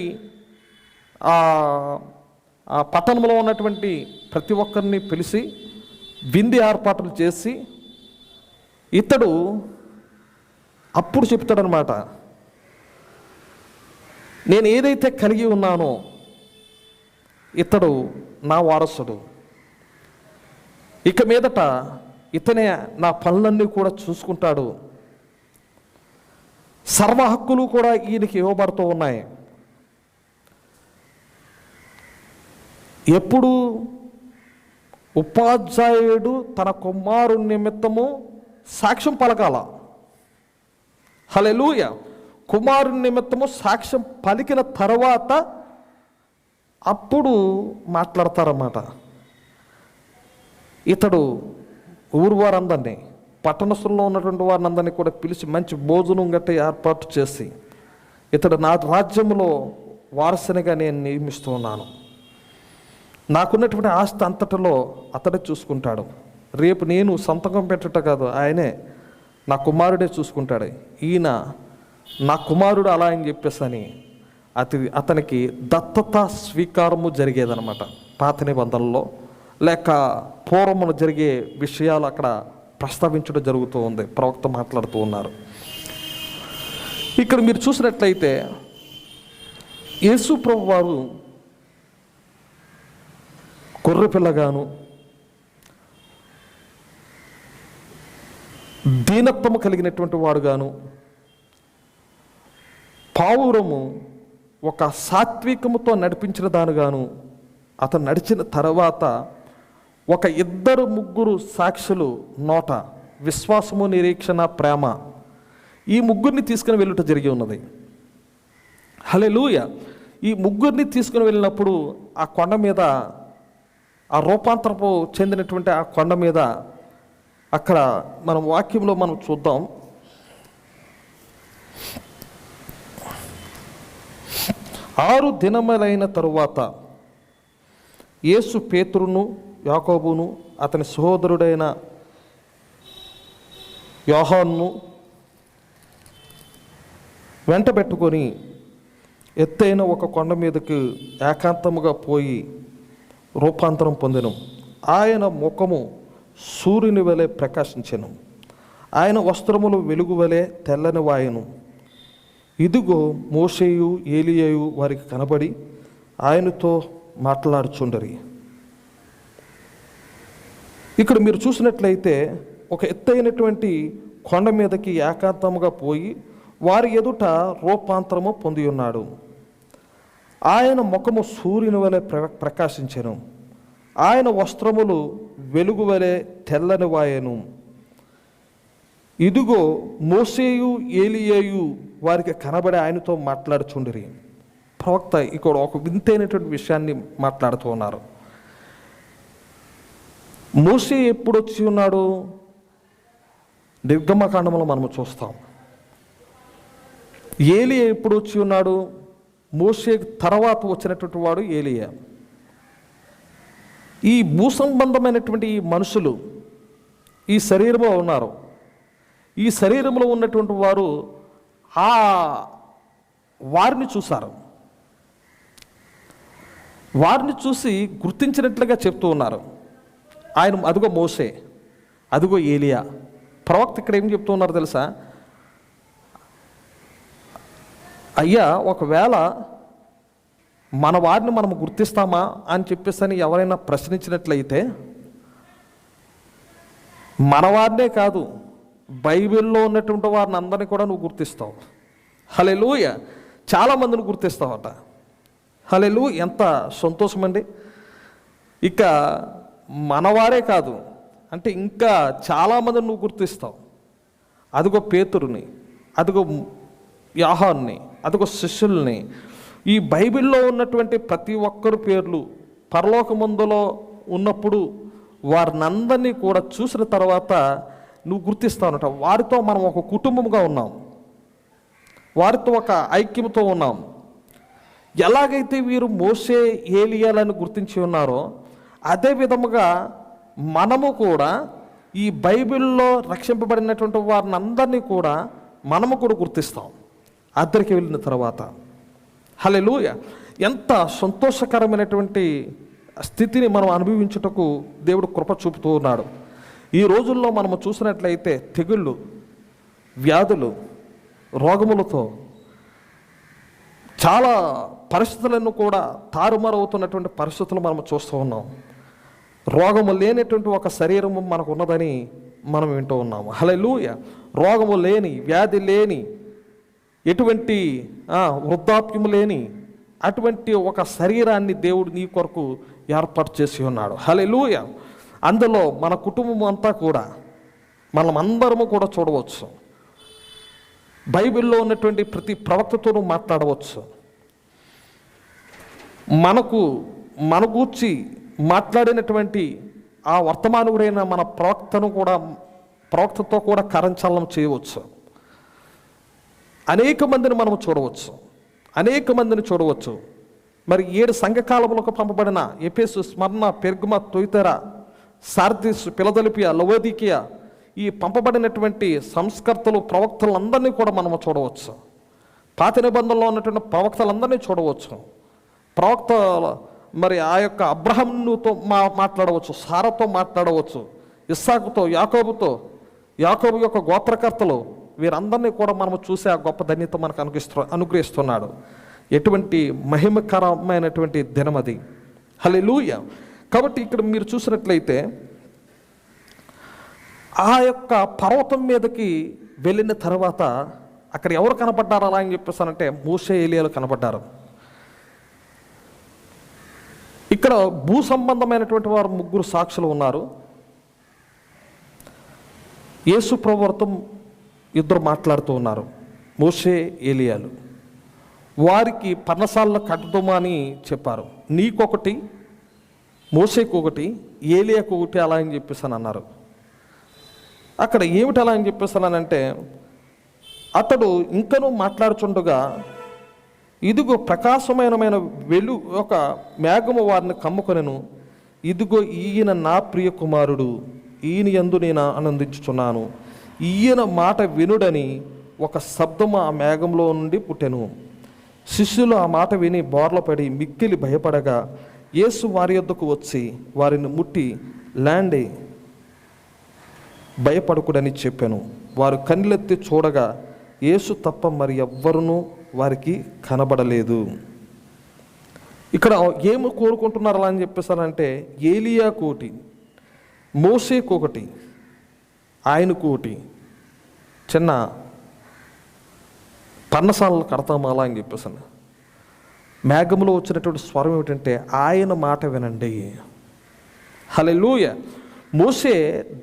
ఆ పట్టణంలో ఉన్నటువంటి ప్రతి ఒక్కరిని పిలిచి విందు ఏర్పాట్లు చేసి ఇతడు అప్పుడు చెప్తాడనమాట, నేను ఏదైతే కలిగి ఉన్నానో ఇతడు నా వారసుడు, ఇక మీదట ఇతనే నా పనులన్నీ కూడా చూసుకుంటాడు, సర్వ హక్కులు కూడా ఈయనకి ఇవ్వబడుతూ ఉన్నాయి. ఎప్పుడు ఉపాధ్యాయుడు తన కుమారుని నిమిత్తము సాక్ష్యం పలకాల. హల్లెలూయా. కుమారుని నిమిత్తము సాక్ష్యం పలికిన తర్వాత అప్పుడు మాట్లాడతారన్నమాట. ఇతడు ఊరు వారందరినీ, పట్టణస్థుల్లో ఉన్నటువంటి వారిని అందరినీ కూడా పిలిచి మంచి భోజనం గట్ట ఏర్పాటు చేసి, ఇతడు నా రాజ్యంలో వారసునిగా నేను నియమిస్తూ ఉన్నాను, నాకున్నటువంటి ఆస్తి అంతటిలో అతడే చూసుకుంటాడు, రేపు నేను సంతకం పెట్టట కాదు, ఆయనే నా కుమారుడే చూసుకుంటాడు, ఈయన నా కుమారుడు అలా అని చెప్పేసని అతనికి దత్తత స్వీకారము జరిగేదనమాట. పాత నిబంధనలో లేక పూర్వములు జరిగే విషయాలు అక్కడ ప్రస్తావించడం జరుగుతూ ఉంది. ప్రవక్త మాట్లాడుతూ ఉన్నారు. ఇక్కడ మీరు చూసినట్లయితే యేసు ప్రభు వారు గొర్రెపిల్లగాను, దీనత్వము కలిగినటువంటి వాడుగాను, పావురము ఒక సాత్వికముతో నడిపించిన దానిగాను అతను నడిచిన తర్వాత ఒక 2-3 సాక్షులు నోట విశ్వాసము, నిరీక్షణ, ప్రేమ, ఈ ముగ్గురిని తీసుకుని వెళ్ళుట జరిగి ఉన్నది. హల్లెలూయా. ఈ ముగ్గురిని తీసుకుని వెళ్ళినప్పుడు ఆ కొండ మీద, ఆ రూపాంతరపు చెందినటువంటి ఆ కొండ మీద, అక్కడ మనం వాక్యంలో మనం చూద్దాం. 6 దినములైన తరువాత యేసు పేతురును, యాకోబును, అతని సహోదరుడైన యోహానును వెంట పెట్టుకొని ఎత్తైన ఒక కొండ మీదకు ఏకాంతముగా పోయి రూపాంతరం పొందెను. ఆయన ముఖము సూర్యుని వలె ప్రకాశించెను, ఆయన వస్త్రములు వెలుగు వలె తెల్లని వాయెను. ఇదిగో మోషేయు ఏలియాయు వారికి కనబడి ఆయనతో మాట్లాడుచుండరి. ఇక్కడ మీరు చూసినట్లయితే ఒక ఎత్తైనటువంటి కొండ మీదకి ఏకాంతముగా పోయి వారి ఎదుట రూపాంతరము పొంది ఉన్నాడు. ఆయన ముఖము సూర్యుని వలె ప్రకాశించెను, ఆయన వస్త్రములు వెలుగు వలె తెల్లని వాయెను. ఇదిగో మోషేయు ఏలియాయు వారికి కనబడి ఆయనతో మాట్లాడుచుండిరి. ప్రవక్త ఇక్కడ ఒక వింతైనటువంటి విషయాన్ని మాట్లాడుతూ ఉన్నారు. మోషే ఎప్పుడు వచ్చి ఉన్నాడు? నిర్గమకాండంలో మనము చూస్తాం. ఏలియా ఎప్పుడు వచ్చి ఉన్నాడు? మోషే తర్వాత వచ్చినటువంటి వాడు ఏలియా. ఈ భూసంబంధమైనటువంటి ఈ మనుషులు ఈ శరీరంలో ఉన్నారు. ఈ శరీరంలో ఉన్నటువంటి వారు వారిని చూశారు. వారిని చూసి గుర్తించినట్లుగా చెప్తూ ఉన్నారు. ఆయన అదిగో మోషే, అదిగో ఏలియా. ప్రవక్త ఇక్కడ ఏం చెప్తూ ఉన్నారు తెలుసా? అయ్యా, ఒకవేళ మన వారిని మనం గుర్తిస్తామా అని చెప్పేసి ఎవరైనా ప్రశ్నించినట్లయితే, మన వారినే కాదు, బైబిల్లో ఉన్నటువంటి వారిని అందరినీ కూడా నువ్వు గుర్తిస్తావు. హల్లెలూయా. చాలామందిని గుర్తిస్తావట. హల్లెలూయా. ఎంత సంతోషమండి. ఇక మనవారే కాదు, అంటే ఇంకా చాలామందిని నువ్వు గుర్తిస్తావు. అదిగో పేతురుని, అదిగో యోహాన్ని, అదిగో శిష్యుల్ని. ఈ బైబిల్లో ఉన్నటువంటి ప్రతి ఒక్కరు పేర్లు పరలోకమందులో ఉన్నప్పుడు వారినందరినీ కూడా చూసిన తర్వాత నువ్వు గుర్తిస్తావునట. వారితో మనం ఒక కుటుంబంగా ఉన్నాం, వారితో ఒక ఐక్యంతో ఉన్నాం. ఎలాగైతే వీరు మోషే, ఏలియాలను గుర్తించి ఉన్నారో అదే విధముగా మనము కూడా ఈ బైబిల్లో రక్షింపబడినటువంటి వారిని అందరినీ కూడా మనము కూడా గుర్తిస్తాం అద్దరికి వెళ్ళిన తర్వాత. హల్లెలూయా. ఎంత సంతోషకరమైనటువంటి స్థితిని మనం అనుభవించుటకు దేవుడు కృప చూపుతూ ఉన్నాడు. ఈ రోజుల్లో మనము చూసినట్లయితే తెగుళ్ళు, వ్యాధులు, రోగములతో చాలా పరిస్థితులను కూడా తారుమారవుతున్నటువంటి పరిస్థితులు మనం చూస్తూ ఉన్నాం. రోగము లేనటువంటి ఒక శరీరము మనకు ఉన్నదని మనం వింటూ ఉన్నాము. హల్లెలూయా. రోగము లేని, వ్యాధి లేని, ఎటువంటి వృద్ధాప్యము లేని అటువంటి ఒక శరీరాన్ని దేవుడు నీ కొరకు ఏర్పాటు చేసి ఉన్నాడు. హల్లెలూయా. అందులో మన కుటుంబం అంతా కూడా, మనం అందరము కూడా చూడవచ్చు. బైబిల్లో ఉన్నటువంటి ప్రతి ప్రవక్తతోనూ మాట్లాడవచ్చు. మన గూర్చి మాట్లాడినటువంటి ఆ వర్తమానుడైన మన ప్రవక్తతో కూడా కరంచలనం చేయవచ్చు. అనేక మందిని మనం చూడవచ్చు. మరి 7 సంఘకాలములకు పంపబడిన ఎఫెసు, స్మరణ, పెర్గమ, తొయితెర, సార్దిస్, ఫిలదెల్ఫియా, లవోదికియా, ఈ పంపబడినటువంటి సంస్కర్తలు, ప్రవక్తలందరినీ కూడా మనం చూడవచ్చు. పాత నిబంధనలో ఉన్నటువంటి ప్రవక్తలందరినీ చూడవచ్చు. ప్రవక్త మరి ఆ యొక్క అబ్రహాముతో మాట్లాడవచ్చు, సారాతో మాట్లాడవచ్చు, ఇస్సాకుతో, యాకోబు యొక్క గోత్రకర్తలు, వీరందరినీ కూడా మనము చూసే ఆ గొప్ప ధన్యత మనకు అనుగ్రహిస్తున్నాడు. ఎటువంటి మహిమకరమైనటువంటి దినం అది. హల్లెలూయా. కాబట్టి ఇక్కడ మీరు చూసినట్లయితే ఆ యొక్క పర్వతం మీదకి వెళ్ళిన తర్వాత అక్కడ ఎవరు కనపడ్డారు అలా అని చెప్పేసానంటే మోషే, ఏలియాలు కనపడ్డారు. ఇక్కడ భూ సంబంధమైనటువంటి వారు 3 సాక్షులు ఉన్నారు. యేసు ప్రభువుతో 2 మాట్లాడుతూ ఉన్నారు, మోషే, ఏలియాలు. వారికి పర్ణశాలలో కట్టుదమా అని చెప్పారు. నీకొకటి, మోషేకు ఒకటి, ఏలియాకు ఒకటి అలా అని చెప్పేసాను అన్నారు. అక్కడ ఏమిటి అలా అని చెప్పేసానంటే, అతడు ఇంకనూ మాట్లాడుచుండగా ఇదిగో ప్రకాశమైన ఒక మేఘము వారిని కమ్ముకొనెను. ఇదిగో ఈయన నా ప్రియ కుమారుడు, ఈయన యందు నేను ఆనందించుచున్నాను, ఈయన మాట వినుడని ఒక శబ్దము ఆ మేఘంలో నుండి పుట్టెను. శిష్యులు ఆ మాట విని బోర్ల పడి మిక్కిలి భయపడగా యేసు వారి యొద్దకు వచ్చి వారిని ముట్టి, ల్యాండి, భయపడకుడని చెప్పాను. వారు కన్నెలెత్తి చూడగా యేసు తప్ప మరి ఎవ్వరునూ వారికి కనబడలేదు. ఇక్కడ ఏమి కోరుకుంటున్నారు అలా అని చెప్పేసారంటే, ఏలియాకు ఒకటి, మోషేకు ఒకటి, ఆయనకు ఒకటి చిన్న పర్ణశాలలు కడతాము అలా అని చెప్పేసాను. మేఘంలో వచ్చినటువంటి స్వరం ఏమిటంటే, ఆయన మాట వినండి. హల్లెలూయా. మోషే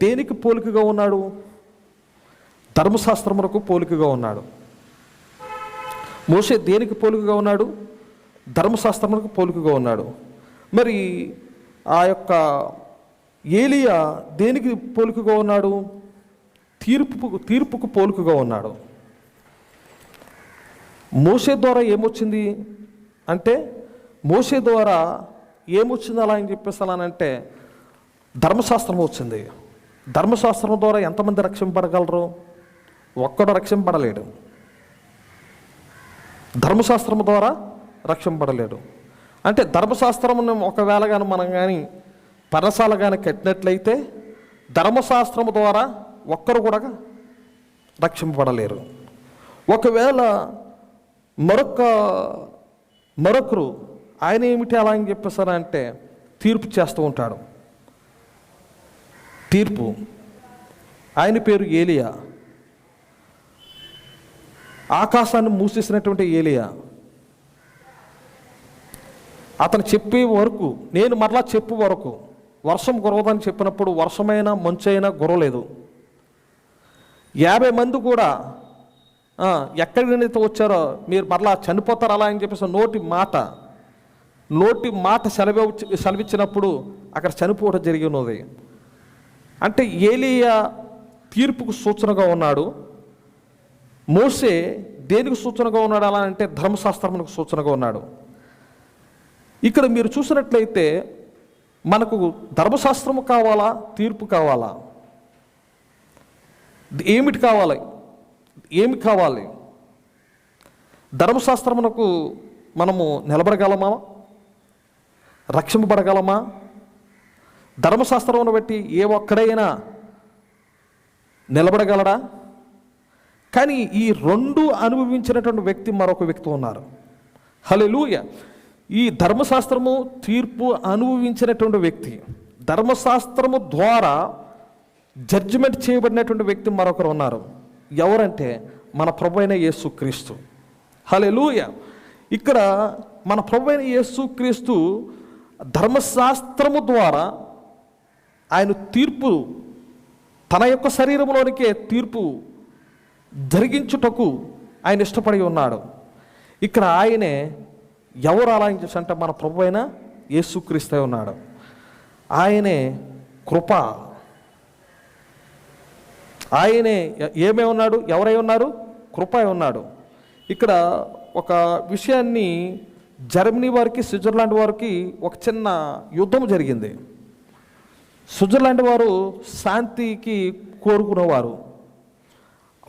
దేనికి పోలికగా ఉన్నాడు? ధర్మశాస్త్రములకు పోలికగా ఉన్నాడు. మోషే దేనికి పోలికగా ఉన్నాడు? ధర్మశాస్త్రములకు పోలికగా ఉన్నాడు. మరి ఆ యొక్క ఏలియా దేనికి పోలికగా ఉన్నాడు? తీర్పుకు పోలికగా ఉన్నాడు. మోషే ద్వారా ఏమొచ్చింది అంటే, మోషే ద్వారా ఏమొచ్చింది అలా అని చెప్పేసానంటే ధర్మశాస్త్రం వచ్చింది. ధర్మశాస్త్రం ద్వారా ఎంతమంది రక్షింపడగలరు? ఒక్కడు రక్షింపడలేడు. ధర్మశాస్త్రం ద్వారా రక్షింపడలేడు. అంటే ధర్మశాస్త్రం ఒకవేళ కానీ మనం కానీ పరసాల కానీ కట్టినట్లయితే ధర్మశాస్త్రం ద్వారా ఒక్కరు కూడా రక్షింపబడలేరు. ఒకవేళ మరొకరు ఆయన ఏమిటి అలా అని చెప్పేసారంటే తీర్పు చేస్తూ ఉంటాడు. తీర్పు. ఆయన పేరు ఏలియా. ఆకాశాన్ని మూసేసినటువంటి ఏలియా. అతను చెప్పే వరకు, నేను మరలా చెప్పు వరకు, వర్షం కురవదని చెప్పినప్పుడు వర్షమైనా మంచైనా కురవలేదు. 50 మంది కూడా ఎక్కడి నుంచి వచ్చారో మీరు మరలా చనిపోతారు అలా అని చెప్పేసి నోటి మాట సెలవిచ్చినప్పుడు అక్కడ చనిపోవడం జరిగి ఉన్నది. అంటే ఏలీయా తీర్పుకు సూచనగా ఉన్నాడు. మోసే దేనికి సూచనగా ఉన్నాడు అలా అంటే ధర్మశాస్త్రమునకు సూచనగా ఉన్నాడు. ఇక్కడ మీరు చూసినట్లయితే మనకు ధర్మశాస్త్రము కావాలా, తీర్పు కావాలా? ఏమి కావాలి? ధర్మశాస్త్రమునకు మనము నిలబడగలమా? రక్షింపబడగలమా? ధర్మశాస్త్రమును బట్టి ఏ ఒక్కడైనా నిలబడగలడా? కానీ ఈ రెండు అనుభవించినటువంటి వ్యక్తి మరొక వ్యక్తి ఉన్నారు. హల్లెలూయా. ఈ ధర్మశాస్త్రము తీర్పు అనుభవించినటువంటి వ్యక్తి, ధర్మశాస్త్రము ద్వారా జడ్జిమెంట్ చేయబడినటువంటి వ్యక్తి మరొకరు ఉన్నారు. ఎవరంటే మన ప్రభువైన యేసుక్రీస్తు. హల్లెలూయా. ఇక్కడ మన ప్రభువైన యేసుక్రీస్తు ధర్మశాస్త్రము ద్వారా ఆయన తీర్పు, తన యొక్క శరీరంలోనికే తీర్పు జరిగించుటకు ఆయన ఇష్టపడి ఉన్నాడు. ఇక్కడ ఆయనే ఎవరు అలా అంటే మన ప్రభువైన యేసుక్రీస్తు ఉన్నాడు. ఆయనే కృప. ఆయనే ఏమై ఉన్నాడు? ఎవరై ఉన్నారు? కృప అయి ఉన్నాడు. ఇక్కడ ఒక విషయాన్ని, జర్మనీ వారికి స్విట్జర్లాండ్ వారికి ఒక చిన్న యుద్ధం జరిగింది. స్విట్జర్లాండ్ వారు శాంతికి కోరుకునేవారు.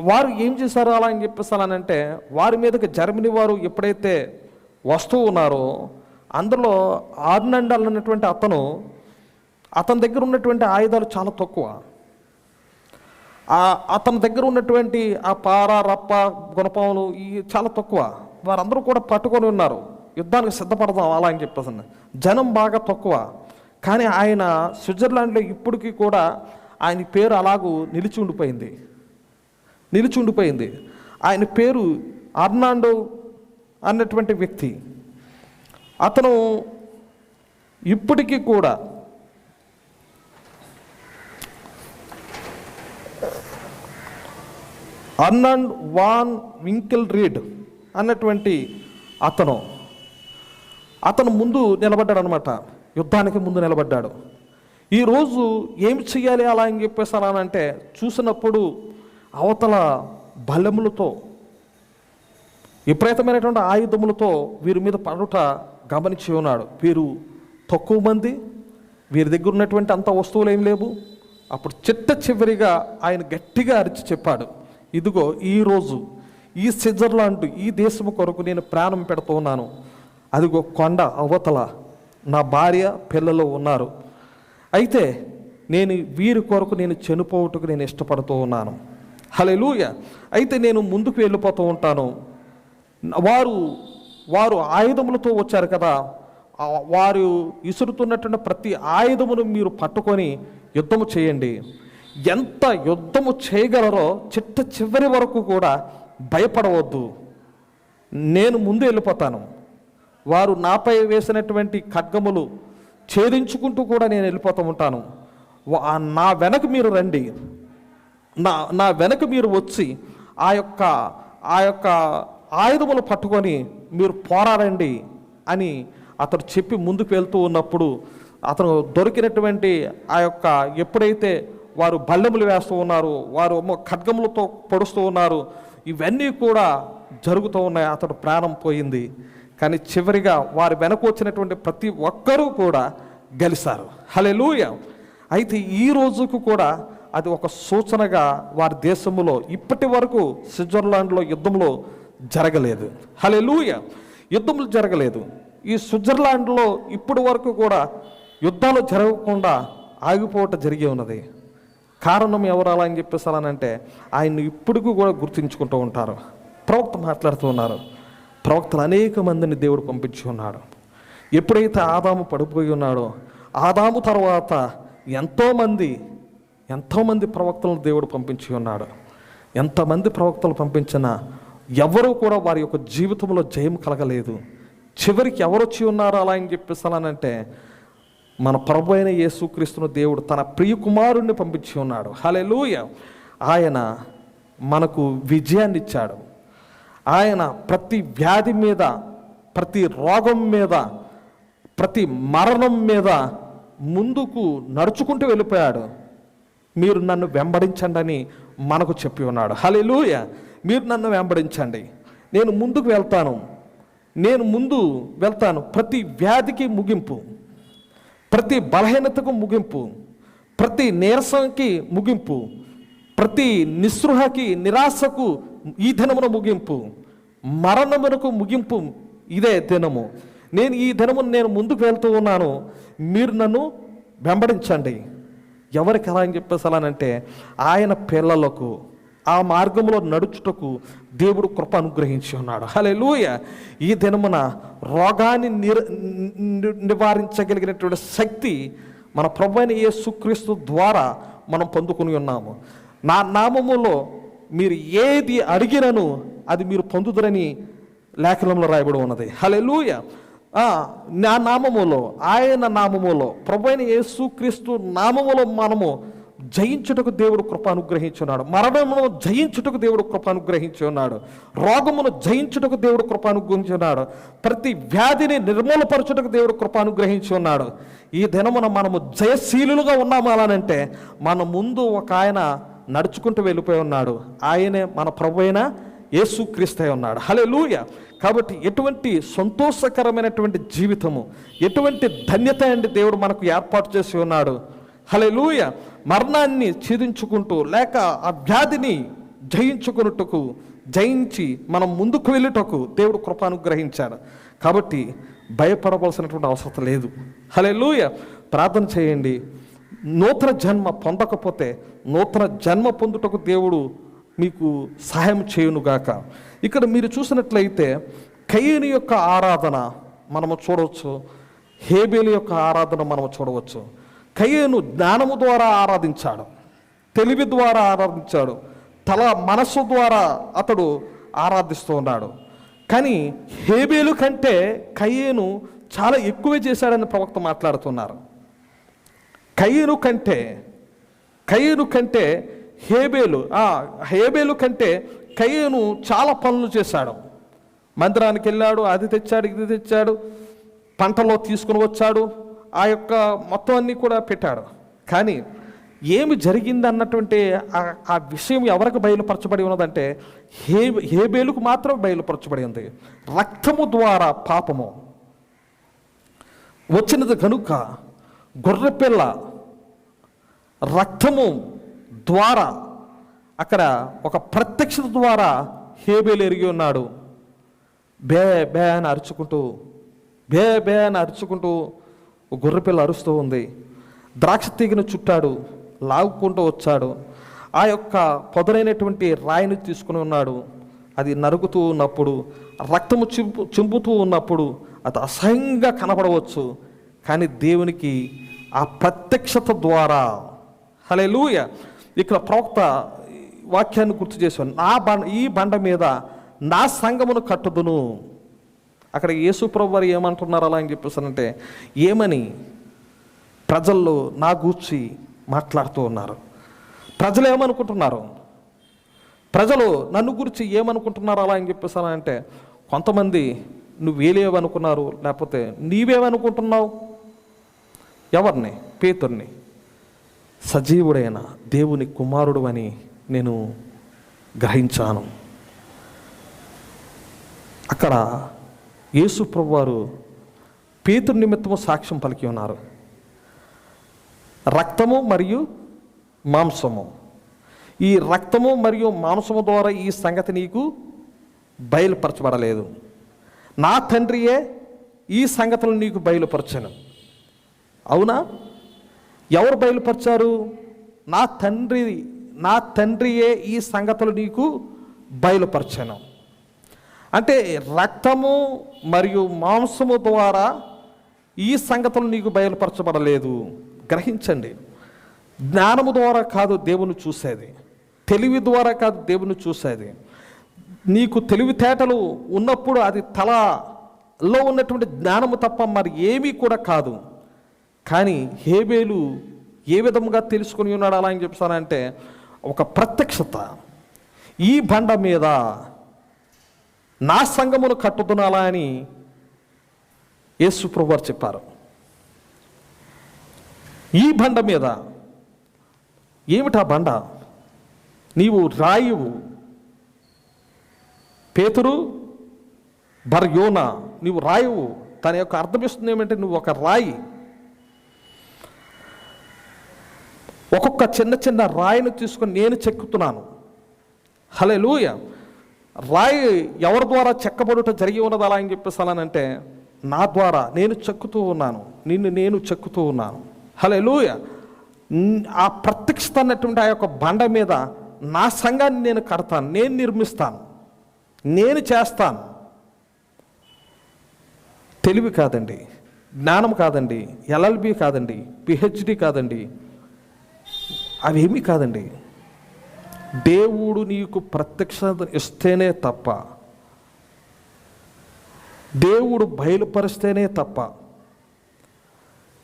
వారు ఏం చేశారు అలా అని చెప్పేసానంటే, వారి మీదకి జర్మనీ వారు ఎప్పుడైతే వస్తూ ఉన్నారో అందులో ఆర్నాల్డ్ అన్నటువంటి అతని దగ్గర ఉన్నటువంటి ఆయుధాలు చాలా తక్కువ. అతని దగ్గర ఉన్నటువంటి ఆ పార, రప్ప, గుణపాములు ఇవి చాలా తక్కువ. వారందరూ కూడా పట్టుకొని ఉన్నారు, యుద్ధానికి సిద్ధపడదాం అలా అని చెప్పేసి. జనం బాగా తక్కువ. కానీ ఆయన స్విట్జర్లాండ్లో ఇప్పటికీ కూడా ఆయన పేరు అలాగూ నిలిచి ఉండిపోయింది. ఆయన పేరు ఆర్నాల్డ్ అన్నటువంటి వ్యక్తి. అతను ఇప్పటికీ కూడా అర్నాల్డ్ వాన్ వింకెల్ రీడ్ అన్నటువంటి అతను ముందు నిలబడ్డాడు అనమాట. యుద్ధానికి ముందు నిలబడ్డాడు. ఈరోజు ఏమి చెయ్యాలి అలా అని చెప్పేసి అంటే చూసినప్పుడు అవతల బలములతో, విపరీతమైనటువంటి ఆయుధములతో వీరి మీద పడుట గమనించి ఉన్నాడు. వీరు తక్కువ మంది, వీరి దగ్గర ఉన్నటువంటి అంత వస్తువులు ఏం లేవు. అప్పుడు చివరిగా ఆయన గట్టిగా అరిచి చెప్పాడు, ఇదిగో ఈరోజు ఈ స్విట్జర్లాండ్, ఈ దేశము కొరకు నేను ప్రాణం పెడుతూ ఉన్నాను. అదిగో కొండ అవతల నా భార్య పిల్లలు ఉన్నారు. అయితే నేను వీరి కొరకు నేను చనిపోవటకు నేను ఇష్టపడుతూ ఉన్నాను. హల్లెలూయా. అయితే నేను ముందుకు వెళ్ళిపోతూ ఉంటాను. వారు ఆయుధములతో వచ్చారు కదా, వారు ఇసురుతున్నటువంటి ప్రతి ఆయుధమును మీరు పట్టుకొని యుద్ధము చేయండి. ఎంత యుద్ధము చేయగలరో చివరి వరకు కూడా భయపడవద్దు. నేను ముందు వెళ్ళిపోతాను. వారు నాపై వేసినటువంటి ఖడ్గములు ఛేదించుకుంటూ కూడా నేను వెళ్ళిపోతూ ఉంటాను. నా వెనక మీరు రండి, నా వెనక మీరు వచ్చి ఆ యొక్క ఆయుధములు పట్టుకొని మీరు పోరాడండి అని అతడు చెప్పి ముందుకు వెళ్తూ ఉన్నప్పుడు అతను దొరికినటువంటి ఎప్పుడైతే వారు బల్లెములు వేస్తూ ఉన్నారు, వారు ఖడ్గములతో పొడుస్తూ ఉన్నారు, ఇవన్నీ కూడా జరుగుతూ ఉన్నాయి. అతడు ప్రాణం పోయింది. కానీ చివరిగా వారి వెనక వచ్చినటువంటి ప్రతి ఒక్కరూ కూడా గెలిచారు. హల్లెలూయా. అయితే ఈ రోజుకు కూడా అది ఒక సూచనగా వారి దేశంలో ఇప్పటి వరకు స్విట్జర్లాండ్లో యుద్ధంలో జరగలేదు. హల్లెలూయా. యుద్ధములు జరగలేదు. ఈ స్విట్జర్లాండ్లో ఇప్పటి వరకు కూడా యుద్ధాలు జరగకుండా ఆగిపోవటం జరిగి ఉన్నది. కారణం ఎవరు అలా అని చెప్పేసానంటే ఆయన్ని ఇప్పటికీ కూడా గుర్తించుకుంటూ ఉంటారు. ప్రవక్త మాట్లాడుతూ ఉన్నారు. ప్రవక్తలు అనేక మందిని దేవుడు పంపించి ఉన్నాడు. ఎప్పుడైతే ఆదాము పడిపోయి ఉన్నాడో, ఆదాము తర్వాత ఎంతోమంది ప్రవక్తలను దేవుడు పంపించి ఉన్నాడు. ఎంతమంది ప్రవక్తలు పంపించినా ఎవరు కూడా వారి యొక్క జీవితంలో జయం కలగలేదు. చివరికి ఎవరు వచ్చి ఉన్నారో అలా అని చెప్పేసానంటే, మన ప్రభు అయిన యేసుక్రీస్తును దేవుడు తన ప్రియ కుమారుణ్ణి పంపించి ఉన్నాడు. హల్లెలూయా. ఆయన మనకు విజయాన్ని ఇచ్చాడు. ఆయన ప్రతి వ్యాధి మీద, ప్రతి రోగం మీద, ప్రతి మరణం మీద ముందుకు నడుచుకుంటూ వెళ్ళిపోయాడు. మీరు నన్ను వెంబడించండి అని మనకు చెప్పి ఉన్నాడు. హల్లెలూయా. మీరు నన్ను వెంబడించండి, నేను ముందుకు వెళ్తాను. ప్రతి వ్యాధికి ముగింపు, ప్రతి బలహీనతకు ముగింపు, ప్రతి నీరసంకి ముగింపు, ప్రతి నిస్పృహకి, నిరాశకు ఈ దినమున ముగింపు, మరణమునకు ముగింపు ఇదే దినము. ఈ దినము నేను ముందుకు వెళ్తూ ఉన్నాను, మీరు నన్ను వెంబడించండి. ఎవరికి ఎలా అని చెప్పేసానంటే, ఆయన పిల్లలకు ఆ మార్గంలో నడుచుటకు దేవుడు కృప అనుగ్రహించి ఉన్నాడు. హల్లెలూయా. ఈ దినమున రోగాన్ని నివారించగలిగినటువంటి శక్తి మన ప్రభువైన యేసుక్రీస్తు ద్వారా మనం పొందుకుని ఉన్నాము. నా నామములో మీరు ఏది అడిగినను అది మీరు పొందుదురని లేఖనంలో రాయబడి ఉన్నది. హల్లెలూయా. నా నామములో, ఆయన నామములో, ప్రభువైన యేసుక్రీస్తు నామములో మనము జయించుటకు దేవుడు కృప అనుగ్రహించి ఉన్నాడు. మరణమును జయించుటకు దేవుడు కృప అనుగ్రహించి ఉన్నాడు. రోగమును జయించుటకు దేవుడు కృప అనుగ్రహించి ఉన్నాడు. ప్రతి వ్యాధిని నిర్మూలపరచుటకు దేవుడు కృప అనుగ్రహించి ఉన్నాడు. ఈ దినమున మనము జయశీలులుగా ఉన్నాము. అలానంటే మన ముందు ఒక ఆయన నడుచుకుంటూ వెళ్ళిపోయి ఉన్నాడు. ఆయనే మన ప్రభువైన యేసుక్రీస్తు ఉన్నాడు. హల్లెలూయా. కాబట్టి ఎటువంటి సంతోషకరమైనటువంటి జీవితము, ఎటువంటి ధన్యత అండి దేవుడు మనకు ఏర్పాటు చేసి ఉన్నాడు. హల్లెలూయా. మరణాన్ని ఛేదించుకుంటూ లేక ఆ వ్యాధిని జయించి మనం ముందుకు వెళ్ళుటకు దేవుడు కృప అనుగ్రహించాడు. కాబట్టి భయపడవలసినటువంటి అవసరం లేదు. హల్లెలూయా. ప్రార్థన చేయండి. నూతన జన్మ పొందకపోతే నూతన జన్మ పొందుటకు దేవుడు మీకు సహాయం చేయునుగాక. ఇక్కడ మీరు చూసినట్లయితే కయీను యొక్క ఆరాధన మనము చూడవచ్చు, హేబేలు యొక్క ఆరాధన మనము చూడవచ్చు. కయీను జ్ఞానము ద్వారా ఆరాధించాడు, తెలివి ద్వారా ఆరాధించాడు, మనస్సు ద్వారా అతడు ఆరాధిస్తూ ఉన్నాడు. కానీ హేబేలు కంటే కయీను చాలా ఎక్కువే చేశాడని ప్రవక్త మాట్లాడుతున్నారు. కయీను కంటే హేబేలు కంటే కయీను చాలా పనులు చేశాడు. మందిరానికి వెళ్ళాడు, అది తెచ్చాడు, ఇది తెచ్చాడు, పంటలో తీసుకుని వచ్చాడు, ఆ యొక్క మొత్తం అన్నీ కూడా పెట్టాడు. కానీ ఏమి జరిగింది అన్నటువంటి ఆ విషయం ఎవరికి బయలుపరచబడి ఉన్నదంటే హేబేలుకు మాత్రం బయలుపరచబడి ఉంది. రక్తము ద్వారా పాపము వచ్చినది కనుక గొర్రెపిల్ల రక్తము ద్వారా అక్కడ ఒక ప్రత్యక్షత ద్వారా హేబేలు ఎరిగి ఉన్నాడు. బే బే అని అరుచుకుంటూ గొర్రెపిల్ల అరుస్తూ ఉంది. ద్రాక్ష తీగను చుట్టాడు, లాగుకుంటూ వచ్చాడు. ఆ యొక్క పొదరైనటువంటి రాయిని తీసుకుని ఉన్నాడు. అది నరుగుతూ ఉన్నప్పుడు, రక్తము చింపుతూ ఉన్నప్పుడు అది అసహ్యంగా కనబడవచ్చు. కానీ దేవునికి ఆ ప్రత్యక్షత ద్వారా, హల్లెలూయా, ఇక్కడ ప్రవక్త వాక్యాన్ని గుర్తు చేశాను. ఈ బండ మీద నా సంఘమును కట్టుదును. అక్కడ యేసు ప్రభు వారు ఏమంటున్నారు అలా అని చెప్పేసానంటే, ఏమని ప్రజల్లో నా గూర్చి మాట్లాడుతూ ఉన్నారు. ప్రజలు ఏమనుకుంటున్నారు, ప్రజలు నన్ను గురించి ఏమనుకుంటున్నారు అలా అని చెప్పేసానంటే, కొంతమంది నువ్వేలేవనుకున్నారు, లేకపోతే నీవేమనుకుంటున్నావు. ఎవరిని? పేతుర్ని. సజీవుడైన దేవుని కుమారుడు అని నేను గ్రహించాను. అక్కడ యేసు ప్రభు వారు పేతురు నిమిత్తము సాక్ష్యం పలికి ఉన్నారు. రక్తము మరియు మాంసము, ఈ రక్తము మరియు మాంసము ద్వారా ఈ సంగతి నీకు బయలుపరచబడలేదు, నా తండ్రియే ఈ సంగతులు నీకు బయలుపరచను. అవునా? ఎవరు బయలుపరిచారు? నా తండ్రియే ఈ సంగతులు నీకు బయలుపరచను. అంటే రక్తము మరియు మాంసము ద్వారా ఈ సంగతులు నీకు బయలుపరచబడలేదు. గ్రహించండి, జ్ఞానము ద్వారా కాదు దేవుని చూసేది, తెలివి ద్వారా కాదు దేవుని చూసేది. నీకు తెలివితేటలు ఉన్నప్పుడు అది తలలో ఉన్నటువంటి జ్ఞానము తప్ప మరి ఏమీ కూడా కాదు. కానీ హేబేలు ఏ విధముగా తెలుసుకుని ఉన్నాడు అలా అని చెప్తానంటే, ఒక ప్రత్యక్షత. ఈ బండ మీద నా సంఘమును కట్టుదునాలా అని యేసు ప్రభువారు చెప్పారు. ఈ బండ మీద, ఏమిటా బండ? నీవు రాయివు పేతురు బర్ యోనా, నీవు రాయివు. దాని యొక్క అర్థం ఇస్తుంది ఏమంటే, నువ్వు ఒక రాయి. ఒక్కొక్క చిన్న చిన్న రాయిని తీసుకొని నేను చెక్కుతున్నాను. హల్లెలూయా. రాయి ఎవరి ద్వారా చెక్కబడుట జరిగి ఉన్నది అలా అని చెప్పేసానంటే, నా ద్వారా నేను చెక్కుతూ ఉన్నాను, నిన్ను నేను చెక్కుతూ ఉన్నాను. హల్లెలూయా. ఆ ప్రత్యక్షత అన్నటువంటి ఆ యొక్క బండ మీద నా సంఘాన్ని నేను కడతాను, నేను నిర్మిస్తాను, నేను చేస్తాను. తెలివి కాదండి, జ్ఞానం కాదండి, ఎల్ఎల్బి కాదండి, పిహెచ్డి కాదండి, అవేమీ కాదండి. దేవుడు నీకు ప్రత్యక్షత ఇస్తేనే తప్ప, దేవుడు బయలుపరిస్తేనే తప్ప,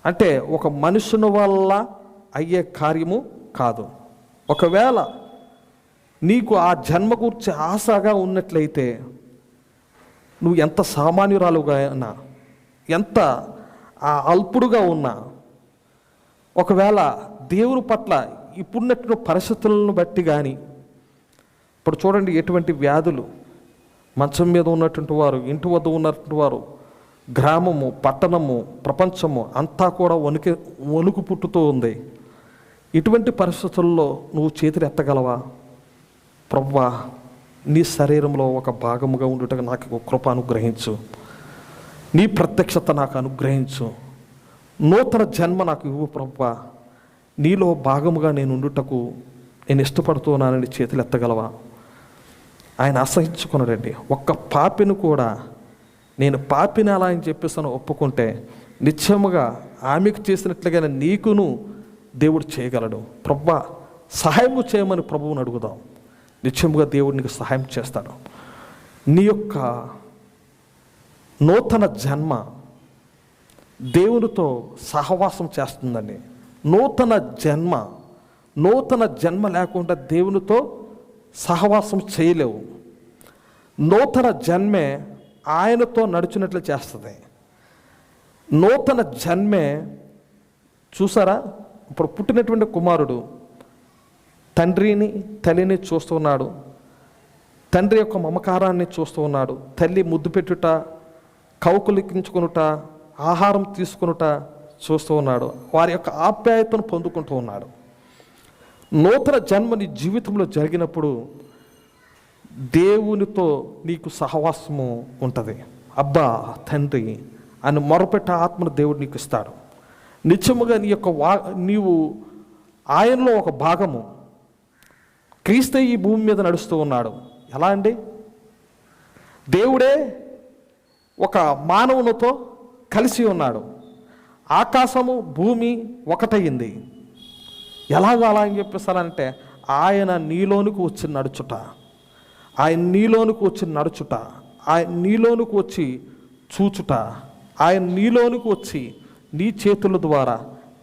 అంటే ఒక మనుషుని వల్ల అయ్యే కార్యము కాదు. ఒకవేళ నీకు ఆ జన్మ గురించి ఆశగా ఉన్నట్లయితే, నువ్వు ఎంత సామాన్యురాలుగా ఉన్నా, ఎంత అల్పుడుగా ఉన్నా, ఒకవేళ దేవుని పట్ల ఇప్పుడున్నటువంటి పరిస్థితులను బట్టి కానీ, ఇప్పుడు చూడండి ఎటువంటి వ్యాధులు, మంచం మీద ఉన్నటువంటి వారు, ఇంటి వద్ద ఉన్నటువంటి వారు, గ్రామము, పట్టణము, ప్రపంచము అంతా కూడా వణుకు పుట్టుతూ ఉంది. ఇటువంటి పరిస్థితుల్లో నువ్వు చేతులు ఎత్తగలవా? ప్రభువా, నీ శరీరంలో ఒక భాగముగా ఉండుటకు నాకు కృప అనుగ్రహించు, నీ ప్రత్యక్షత నాకు అనుగ్రహించు, నూతన జన్మ నాకు ఇవ్వు ప్రభువా, నీలో భాగముగా నేను ఉండుటకు నేను ఇష్టపడుతున్నానని చేతులు ఎత్తగలవా? ఆయన అసహించుకున్నాడండి. ఒక్క పాపిని కూడా నేను పాపిని అలా అని చెప్పేసి ఒప్పుకుంటే, నిత్యముగా ఆమెకు చేసినట్లుగానే నీకును దేవుడు చేయగలడు. ప్రభువా సహాయము చేయమని ప్రభువుని అడుగుదాం. నిత్యముగా దేవుడు నీకు సహాయం చేస్తాడు. నీ యొక్క నూతన జన్మ దేవునితో సహవాసం చేస్తుందండి. నూతన జన్మ లేకుండా దేవునితో సహవాసం చేయలేవు. నూతన జన్మే ఆయనతో నడిచినట్లు చేస్తుంది. నూతన జన్మే చూసారా, ఇప్పుడు పుట్టినటువంటి కుమారుడు తండ్రిని తల్లిని చూస్తూ ఉన్నాడు, తండ్రి యొక్క మమకారాన్ని చూస్తూ ఉన్నాడు, తల్లి ముద్దు పెట్టుట, కౌకులికించుకొనుట, ఆహారం తీసుకొనుట చూస్తూ ఉన్నాడు, వారి యొక్క ఆప్యాయతను పొందుకుంటూ ఉన్నాడు. నూతన జన్మ నీ జీవితంలో జరిగినప్పుడు దేవునితో నీకు సహవాసము ఉంటుంది. అబ్బా తండ్రి అని మొరపెట్ట ఆత్మను దేవుడు నీకు ఇస్తాడు. నిత్యముగా నీ యొక్క నీవు ఆయనలో ఒక భాగము. క్రీస్తు ఈ భూమి మీద నడుస్తూ ఉన్నాడు. ఎలా అండి? దేవుడే ఒక మానవునితో కలిసి ఉన్నాడు. ఆకాశము భూమి ఒకటయింది. ఎలాగో అలా అని చెప్పేసారంటే, ఆయన నీలోనికి వచ్చి నడుచుట, ఆయన నీలోనికి వచ్చి నడుచుట, ఆయన నీలోనికి వచ్చి చూచుట, ఆయన నీలోనికి వచ్చి నీ చేతుల ద్వారా,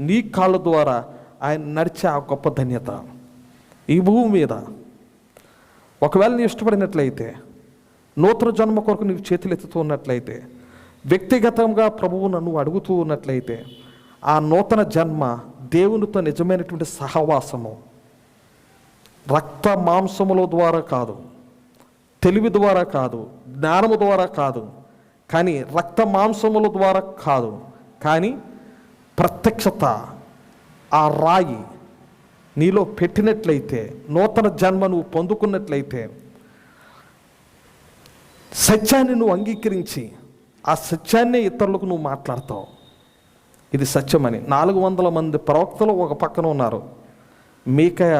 నీ కాళ్ళ ద్వారా ఆయన నడిచే ఆ గొప్ప ధన్యత ఈ భూమి మీద. ఒకవేళ నీ ఇష్టపడినట్లయితే, నూతన జన్మ కొరకు నీవు చేతులు ఎత్తుతూ ఉన్నట్లయితే, వ్యక్తిగతంగా ప్రభువు నన్ను అడుగుతూ ఉన్నట్లయితే, ఆ నూతన జన్మ దేవునితో నిజమైనటువంటి సహవాసము రక్త మాంసముల ద్వారా కాదు, తెలివి ద్వారా కాదు, జ్ఞానము ద్వారా కాదు, కానీ రక్త మాంసముల ద్వారా కాదు, కానీ ప్రత్యక్షత ఆ రాయి నీలో పెట్టినట్లయితే, నూతన జన్మ నువ్వు పొందుకున్నట్లయితే, సత్యాన్ని నువ్వు అంగీకరించి ఆ సత్యాన్నే ఇతరులకు నువ్వు మాట్లాడతావు. ఇది సత్యమని. 400 మంది ప్రవక్తలు ఒక పక్కన ఉన్నారు, మీకాయ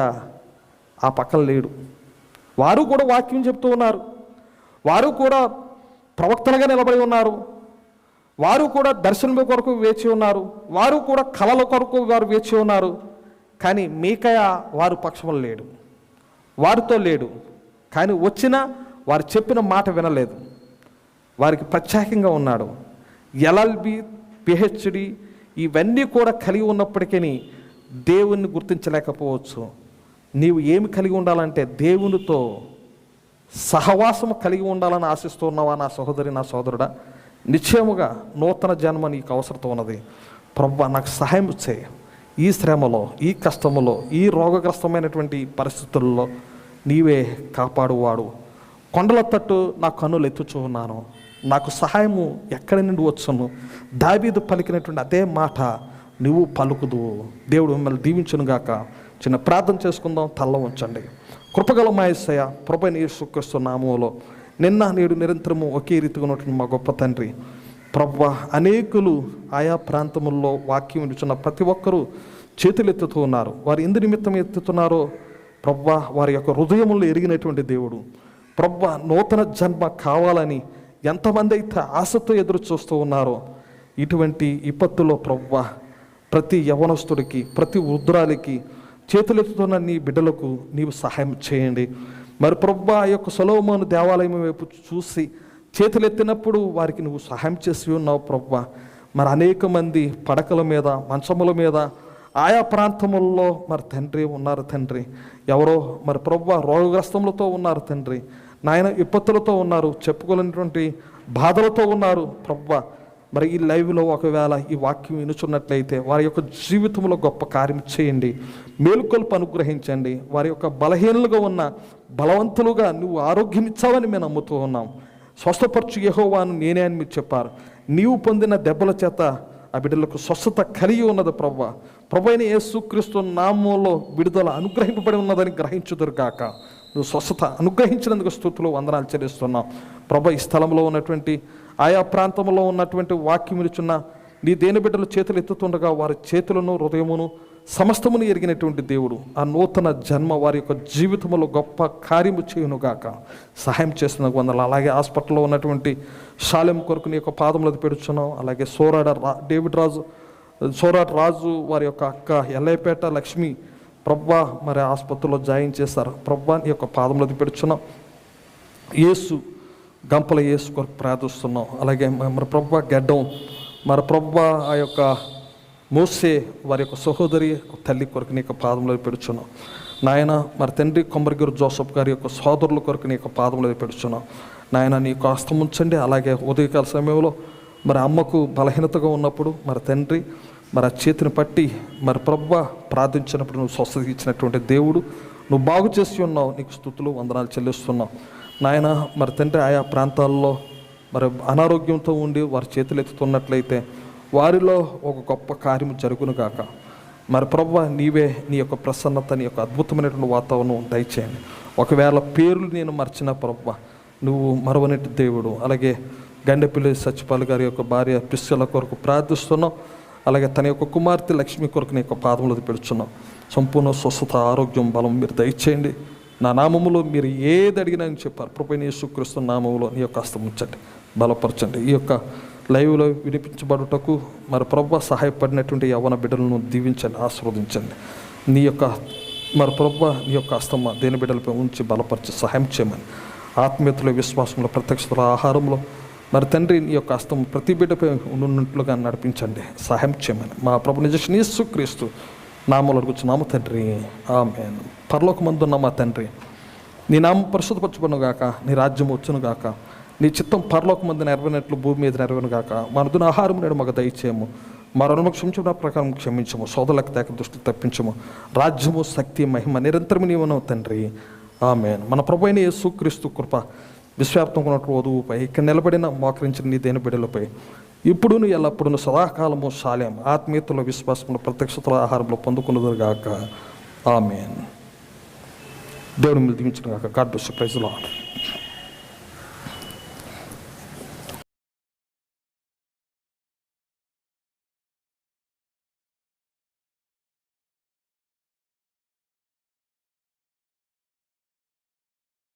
ఆ పక్కన లేడు. వారు కూడా వాక్యం చెప్తూ ఉన్నారు, వారు కూడా ప్రవక్తలుగా నిలబడి ఉన్నారు, వారు కూడా దర్శనం కొరకు వేచి ఉన్నారు, వారు కూడా కళల కొరకు వారు వేచి ఉన్నారు. కానీ మీకయ వారు పక్షంలో లేడు, వారితో లేడు. కానీ వచ్చినా వారు చెప్పిన మాట వినలేదు. వారికి ప్రత్యేకంగా ఉన్నాడు. LLB, PhD ఇవన్నీ కూడా కలిగి ఉన్నప్పటికీ దేవుణ్ణి గుర్తించలేకపోవచ్చు. నీవు ఏమి కలిగి ఉండాలంటే దేవునితో సహవాసం కలిగి ఉండాలని ఆశిస్తున్నావా నా సహోదరి, నా సోదరుడా? నిశ్చయముగా నూతన జన్మ నీకు అవసరం ఉన్నది. ప్రభువా నాకు సహాయం చేయి, ఈ శ్రమలో, ఈ కష్టములో, ఈ రోగగ్రస్తమైనటువంటి పరిస్థితుల్లో నీవే కాపాడువాడు. కొండల తట్టు నా కన్నులు ఎత్తుచూ ఉన్నాను, నాకు సహాయము ఎక్కడి నుండి వచ్చును? దావీదు పలికినటువంటి అదే మాట నువ్వు పలుకుదువు. దేవుడు మిమ్మల్ని దీవించునుగాక. చిన్న ప్రార్థన చేసుకుందాం, తల్ల ఉంచండి. కృపగల మా యేసయ్య, ప్రభువైన యేసుక్రీస్తు నామములో నిన్న నేడు నిరంతరము ఒకే రీతిగా ఉన్నటువంటి మా గొప్ప తండ్రి, ప్రభువా అనేకులు ఆయా ప్రాంతముల్లో వాక్యం వినుచున్న ప్రతి ఒక్కరూ చేతులు ఎత్తుతూ ఉన్నారు. వారు ఎందు నిమిత్తం ఎత్తుతున్నారో ప్రభువా వారి యొక్క హృదయములు ఎరిగినటువంటి దేవుడు. ప్రభువా నూతన జన్మ కావాలని ఎంతమంది అయితే ఆశతో ఎదురు చూస్తూ ఉన్నారో ఇటువంటి విపత్తులో ప్రభువా ప్రతి యవనస్తుడికి, ప్రతి వృద్ధురాలికి, చేతులెత్తుతున్న నీ బిడ్డలకు నీవు సహాయం చేయండి. మరి ప్రభువా ఆ యొక్క సొలొమోను దేవాలయం వైపు చూసి చేతులెత్తినప్పుడు వారికి నువ్వు సహాయం చేసి ఉన్నావు ప్రభువా. మరి అనేక మంది పడకల మీద, మంచముల మీద, ఆయా ప్రాంతముల్లో మరి తండ్రి ఉన్నారు తండ్రి. ఎవరో మరి ప్రభువా రోగగ్రస్తములతో ఉన్నారు తండ్రి, నాయన విపత్తులతో ఉన్నారు, చెప్పుకోలేనటువంటి బాధలతో ఉన్నారు ప్రభువా. మరి ఈ లైవ్లో ఒకవేళ ఈ వాక్యం వినుచున్నట్లయితే వారి యొక్క జీవితంలో గొప్ప కార్యం చేయండి, మేలుకొల్పు అనుగ్రహించండి. వారి యొక్క బలహీనలుగా ఉన్న బలవంతులుగా నువ్వు ఆరోగ్యం ఇచ్చావని మేము నమ్ముతూ ఉన్నాం. స్వస్థపరచు యెహోవాను నేనే అని మీరు చెప్పారు. నీవు పొందిన దెబ్బల చేత ఆ బిడ్డలకు స్వస్థత కలిగి ఉన్నది ప్రభువా. ప్రభువైన యేసుక్రీస్తు నామములో విడుదల అనుగ్రహింపబడి ఉన్నదని గ్రహించుదురుగాక. నువ్వు స్వస్థత అనుగ్రహించినందుకు స్తుతులు, వందనాలు చెల్లిస్తున్నాం ప్రభు. ఈ స్థలంలో ఉన్నటువంటి ఆయా ప్రాంతంలో ఉన్నటువంటి వాక్యం వినుచున్న నీ దేని బిడ్డలు చేతులు ఎత్తుతుండగా వారి చేతులను, హృదయమును, సమస్తమును ఎరిగినటువంటి దేవుడు ఆ నూతన జన్మ వారి యొక్క జీవితంలో గొప్ప కార్యము చేయునుగాక. సహాయం చేస్తున్నందుకు వందలు. అలాగే హాస్పిటల్లో ఉన్నటువంటి షాలెం కొరకు నీ యొక్క పాదములది పెడుచున్నాం. అలాగే సోరాట్ రాజు వారి యొక్క అక్క ఎల్లయ్యపేట లక్ష్మి ప్రభువా మరి ఆసుపత్రిలో జాయిన్ చేశారు ప్రభువా, నీ యొక్క పాదములది పెడుచున్నాం. యేసు గంపల యేసు కొరకు ప్రార్థిస్తున్నాం. అలాగే మరి ప్రభువా గడ్డం మరి ప్రభువా ఆ యొక్క మోసే వారి యొక్క సహోదరి తల్లి కొరకు నీ యొక్క పాదములు పెడుచున్నాం నాయన. మరి తండ్రి కొమ్మరిగిరి జోసఫ్ గారి యొక్క సోదరుల కొరకు నీ యొక్క పాదములు పెడుచున్నాం నాయన. నీ యొక్క హస్తం ఉంచండి. అలాగే ఉదయకాల సమయంలో మరి అమ్మకు బలహీనతగా ఉన్నప్పుడు మరి తండ్రి మరి ఆ చేతిని పట్టి మరి ప్రభువా ప్రార్థించినప్పుడు నువ్వు స్వస్థత ఇచ్చినటువంటి దేవుడు, నువ్వు బాగు చేసి ఉన్నావు. నీకు స్తుతులు, వందనాలు చెల్లిస్తున్నావు నాయన. మరి తండ్రి ఆయా ప్రాంతాల్లో మరి అనారోగ్యంతో ఉండి వారి చేతులు ఎత్తుతున్నట్లయితే వారిలో ఒక గొప్ప కార్యము జరుగునుగాక. మరి ప్రభువా నీవే నీ యొక్క ప్రసన్నత, నీ యొక్క అద్భుతమైనటువంటి వాతావరణం దయచేయండి. ఒకవేళ పేర్లు నేను మర్చిన ప్రభువా నువ్వు మరవనటి దేవుడు. అలాగే గండెపల్లి సత్యపాల్ గారి యొక్క భార్య పిస్సల కొరకు ప్రార్థిస్తున్నాం. అలాగే తన యొక్క కుమార్తె లక్ష్మి కొరకు నీ యొక్క పాదములు పెడుచున్నాం. సంపూర్ణ స్వస్థత, ఆరోగ్యం, బలం మీరు దయచేయండి. నా నామములో మీరు ఏది అడిగినా అని చెప్పారు. ప్రభువైన యేసుక్రీస్తు నామములో నీ యొక్క హస్తం ఉంచండి, బలపరచండి. ఈ యొక్క లైవ్లో వినిపించబడుటకు మరి ప్రభువా సహాయపడినటువంటి యవ్వన బిడ్డలను దీవించండి, ఆశీర్వదించండి. నీ యొక్క మరి ప్రభువా నీ యొక్క హస్తమ దేని బిడ్డలపై ఉంచి బలపరిచి సహాయం చేయమని, ఆత్మీయతలో, విశ్వాసంలో, ప్రత్యక్షతలో, ఆహారంలో మరి తండ్రి నీ యొక్క హస్తం ప్రతి బిడ్డపై ఉన్నట్లుగా నడిపించండి, సహాయం చేయమని మా ప్రభు నిజ యేసుక్రీస్తు నామములో అడుగుచున్నాము తండ్రి, ఆమేన్. పరలోకమందున్న మా తండ్రి, నీ నామం పరిశుద్ధపరచబడునుగాక, నీ రాజ్యం వచ్చునుగాక, నీ చిత్తం పరలోకమందు నెరవేరినట్లు భూమి మీద నెరవేరునుగాక. మన దిన ఆహారం నేడు మాకు దయచేయము, మా రుణము క్షమించిన ప్రకారం క్షమించము, సోదరులకు తేక దృష్టి తప్పించము. రాజ్యము, శక్తి, మహిమ నిరంతరం నీవును తండ్రి, ఆమేన్. మన ప్రభు అయిన యేసుక్రీస్తు కృప విశ్వాప్తంగా ఉన్నటువంటి వధువుపై, ఇక్కడ నిలబడిన మోకరించిన నీ దేని బిడ్డలపై ఇప్పుడును ఎల్లప్పుడూ సదాకాలము శాలేం ఆత్మీయతలో, విశ్వాసంలో, ప్రత్యక్షతలో, ఆహారంలో పొందుకున్నదుగాక. ఆమేన్. దేవుని మీరు దీవించుగాక. God bless you. Praise the lord.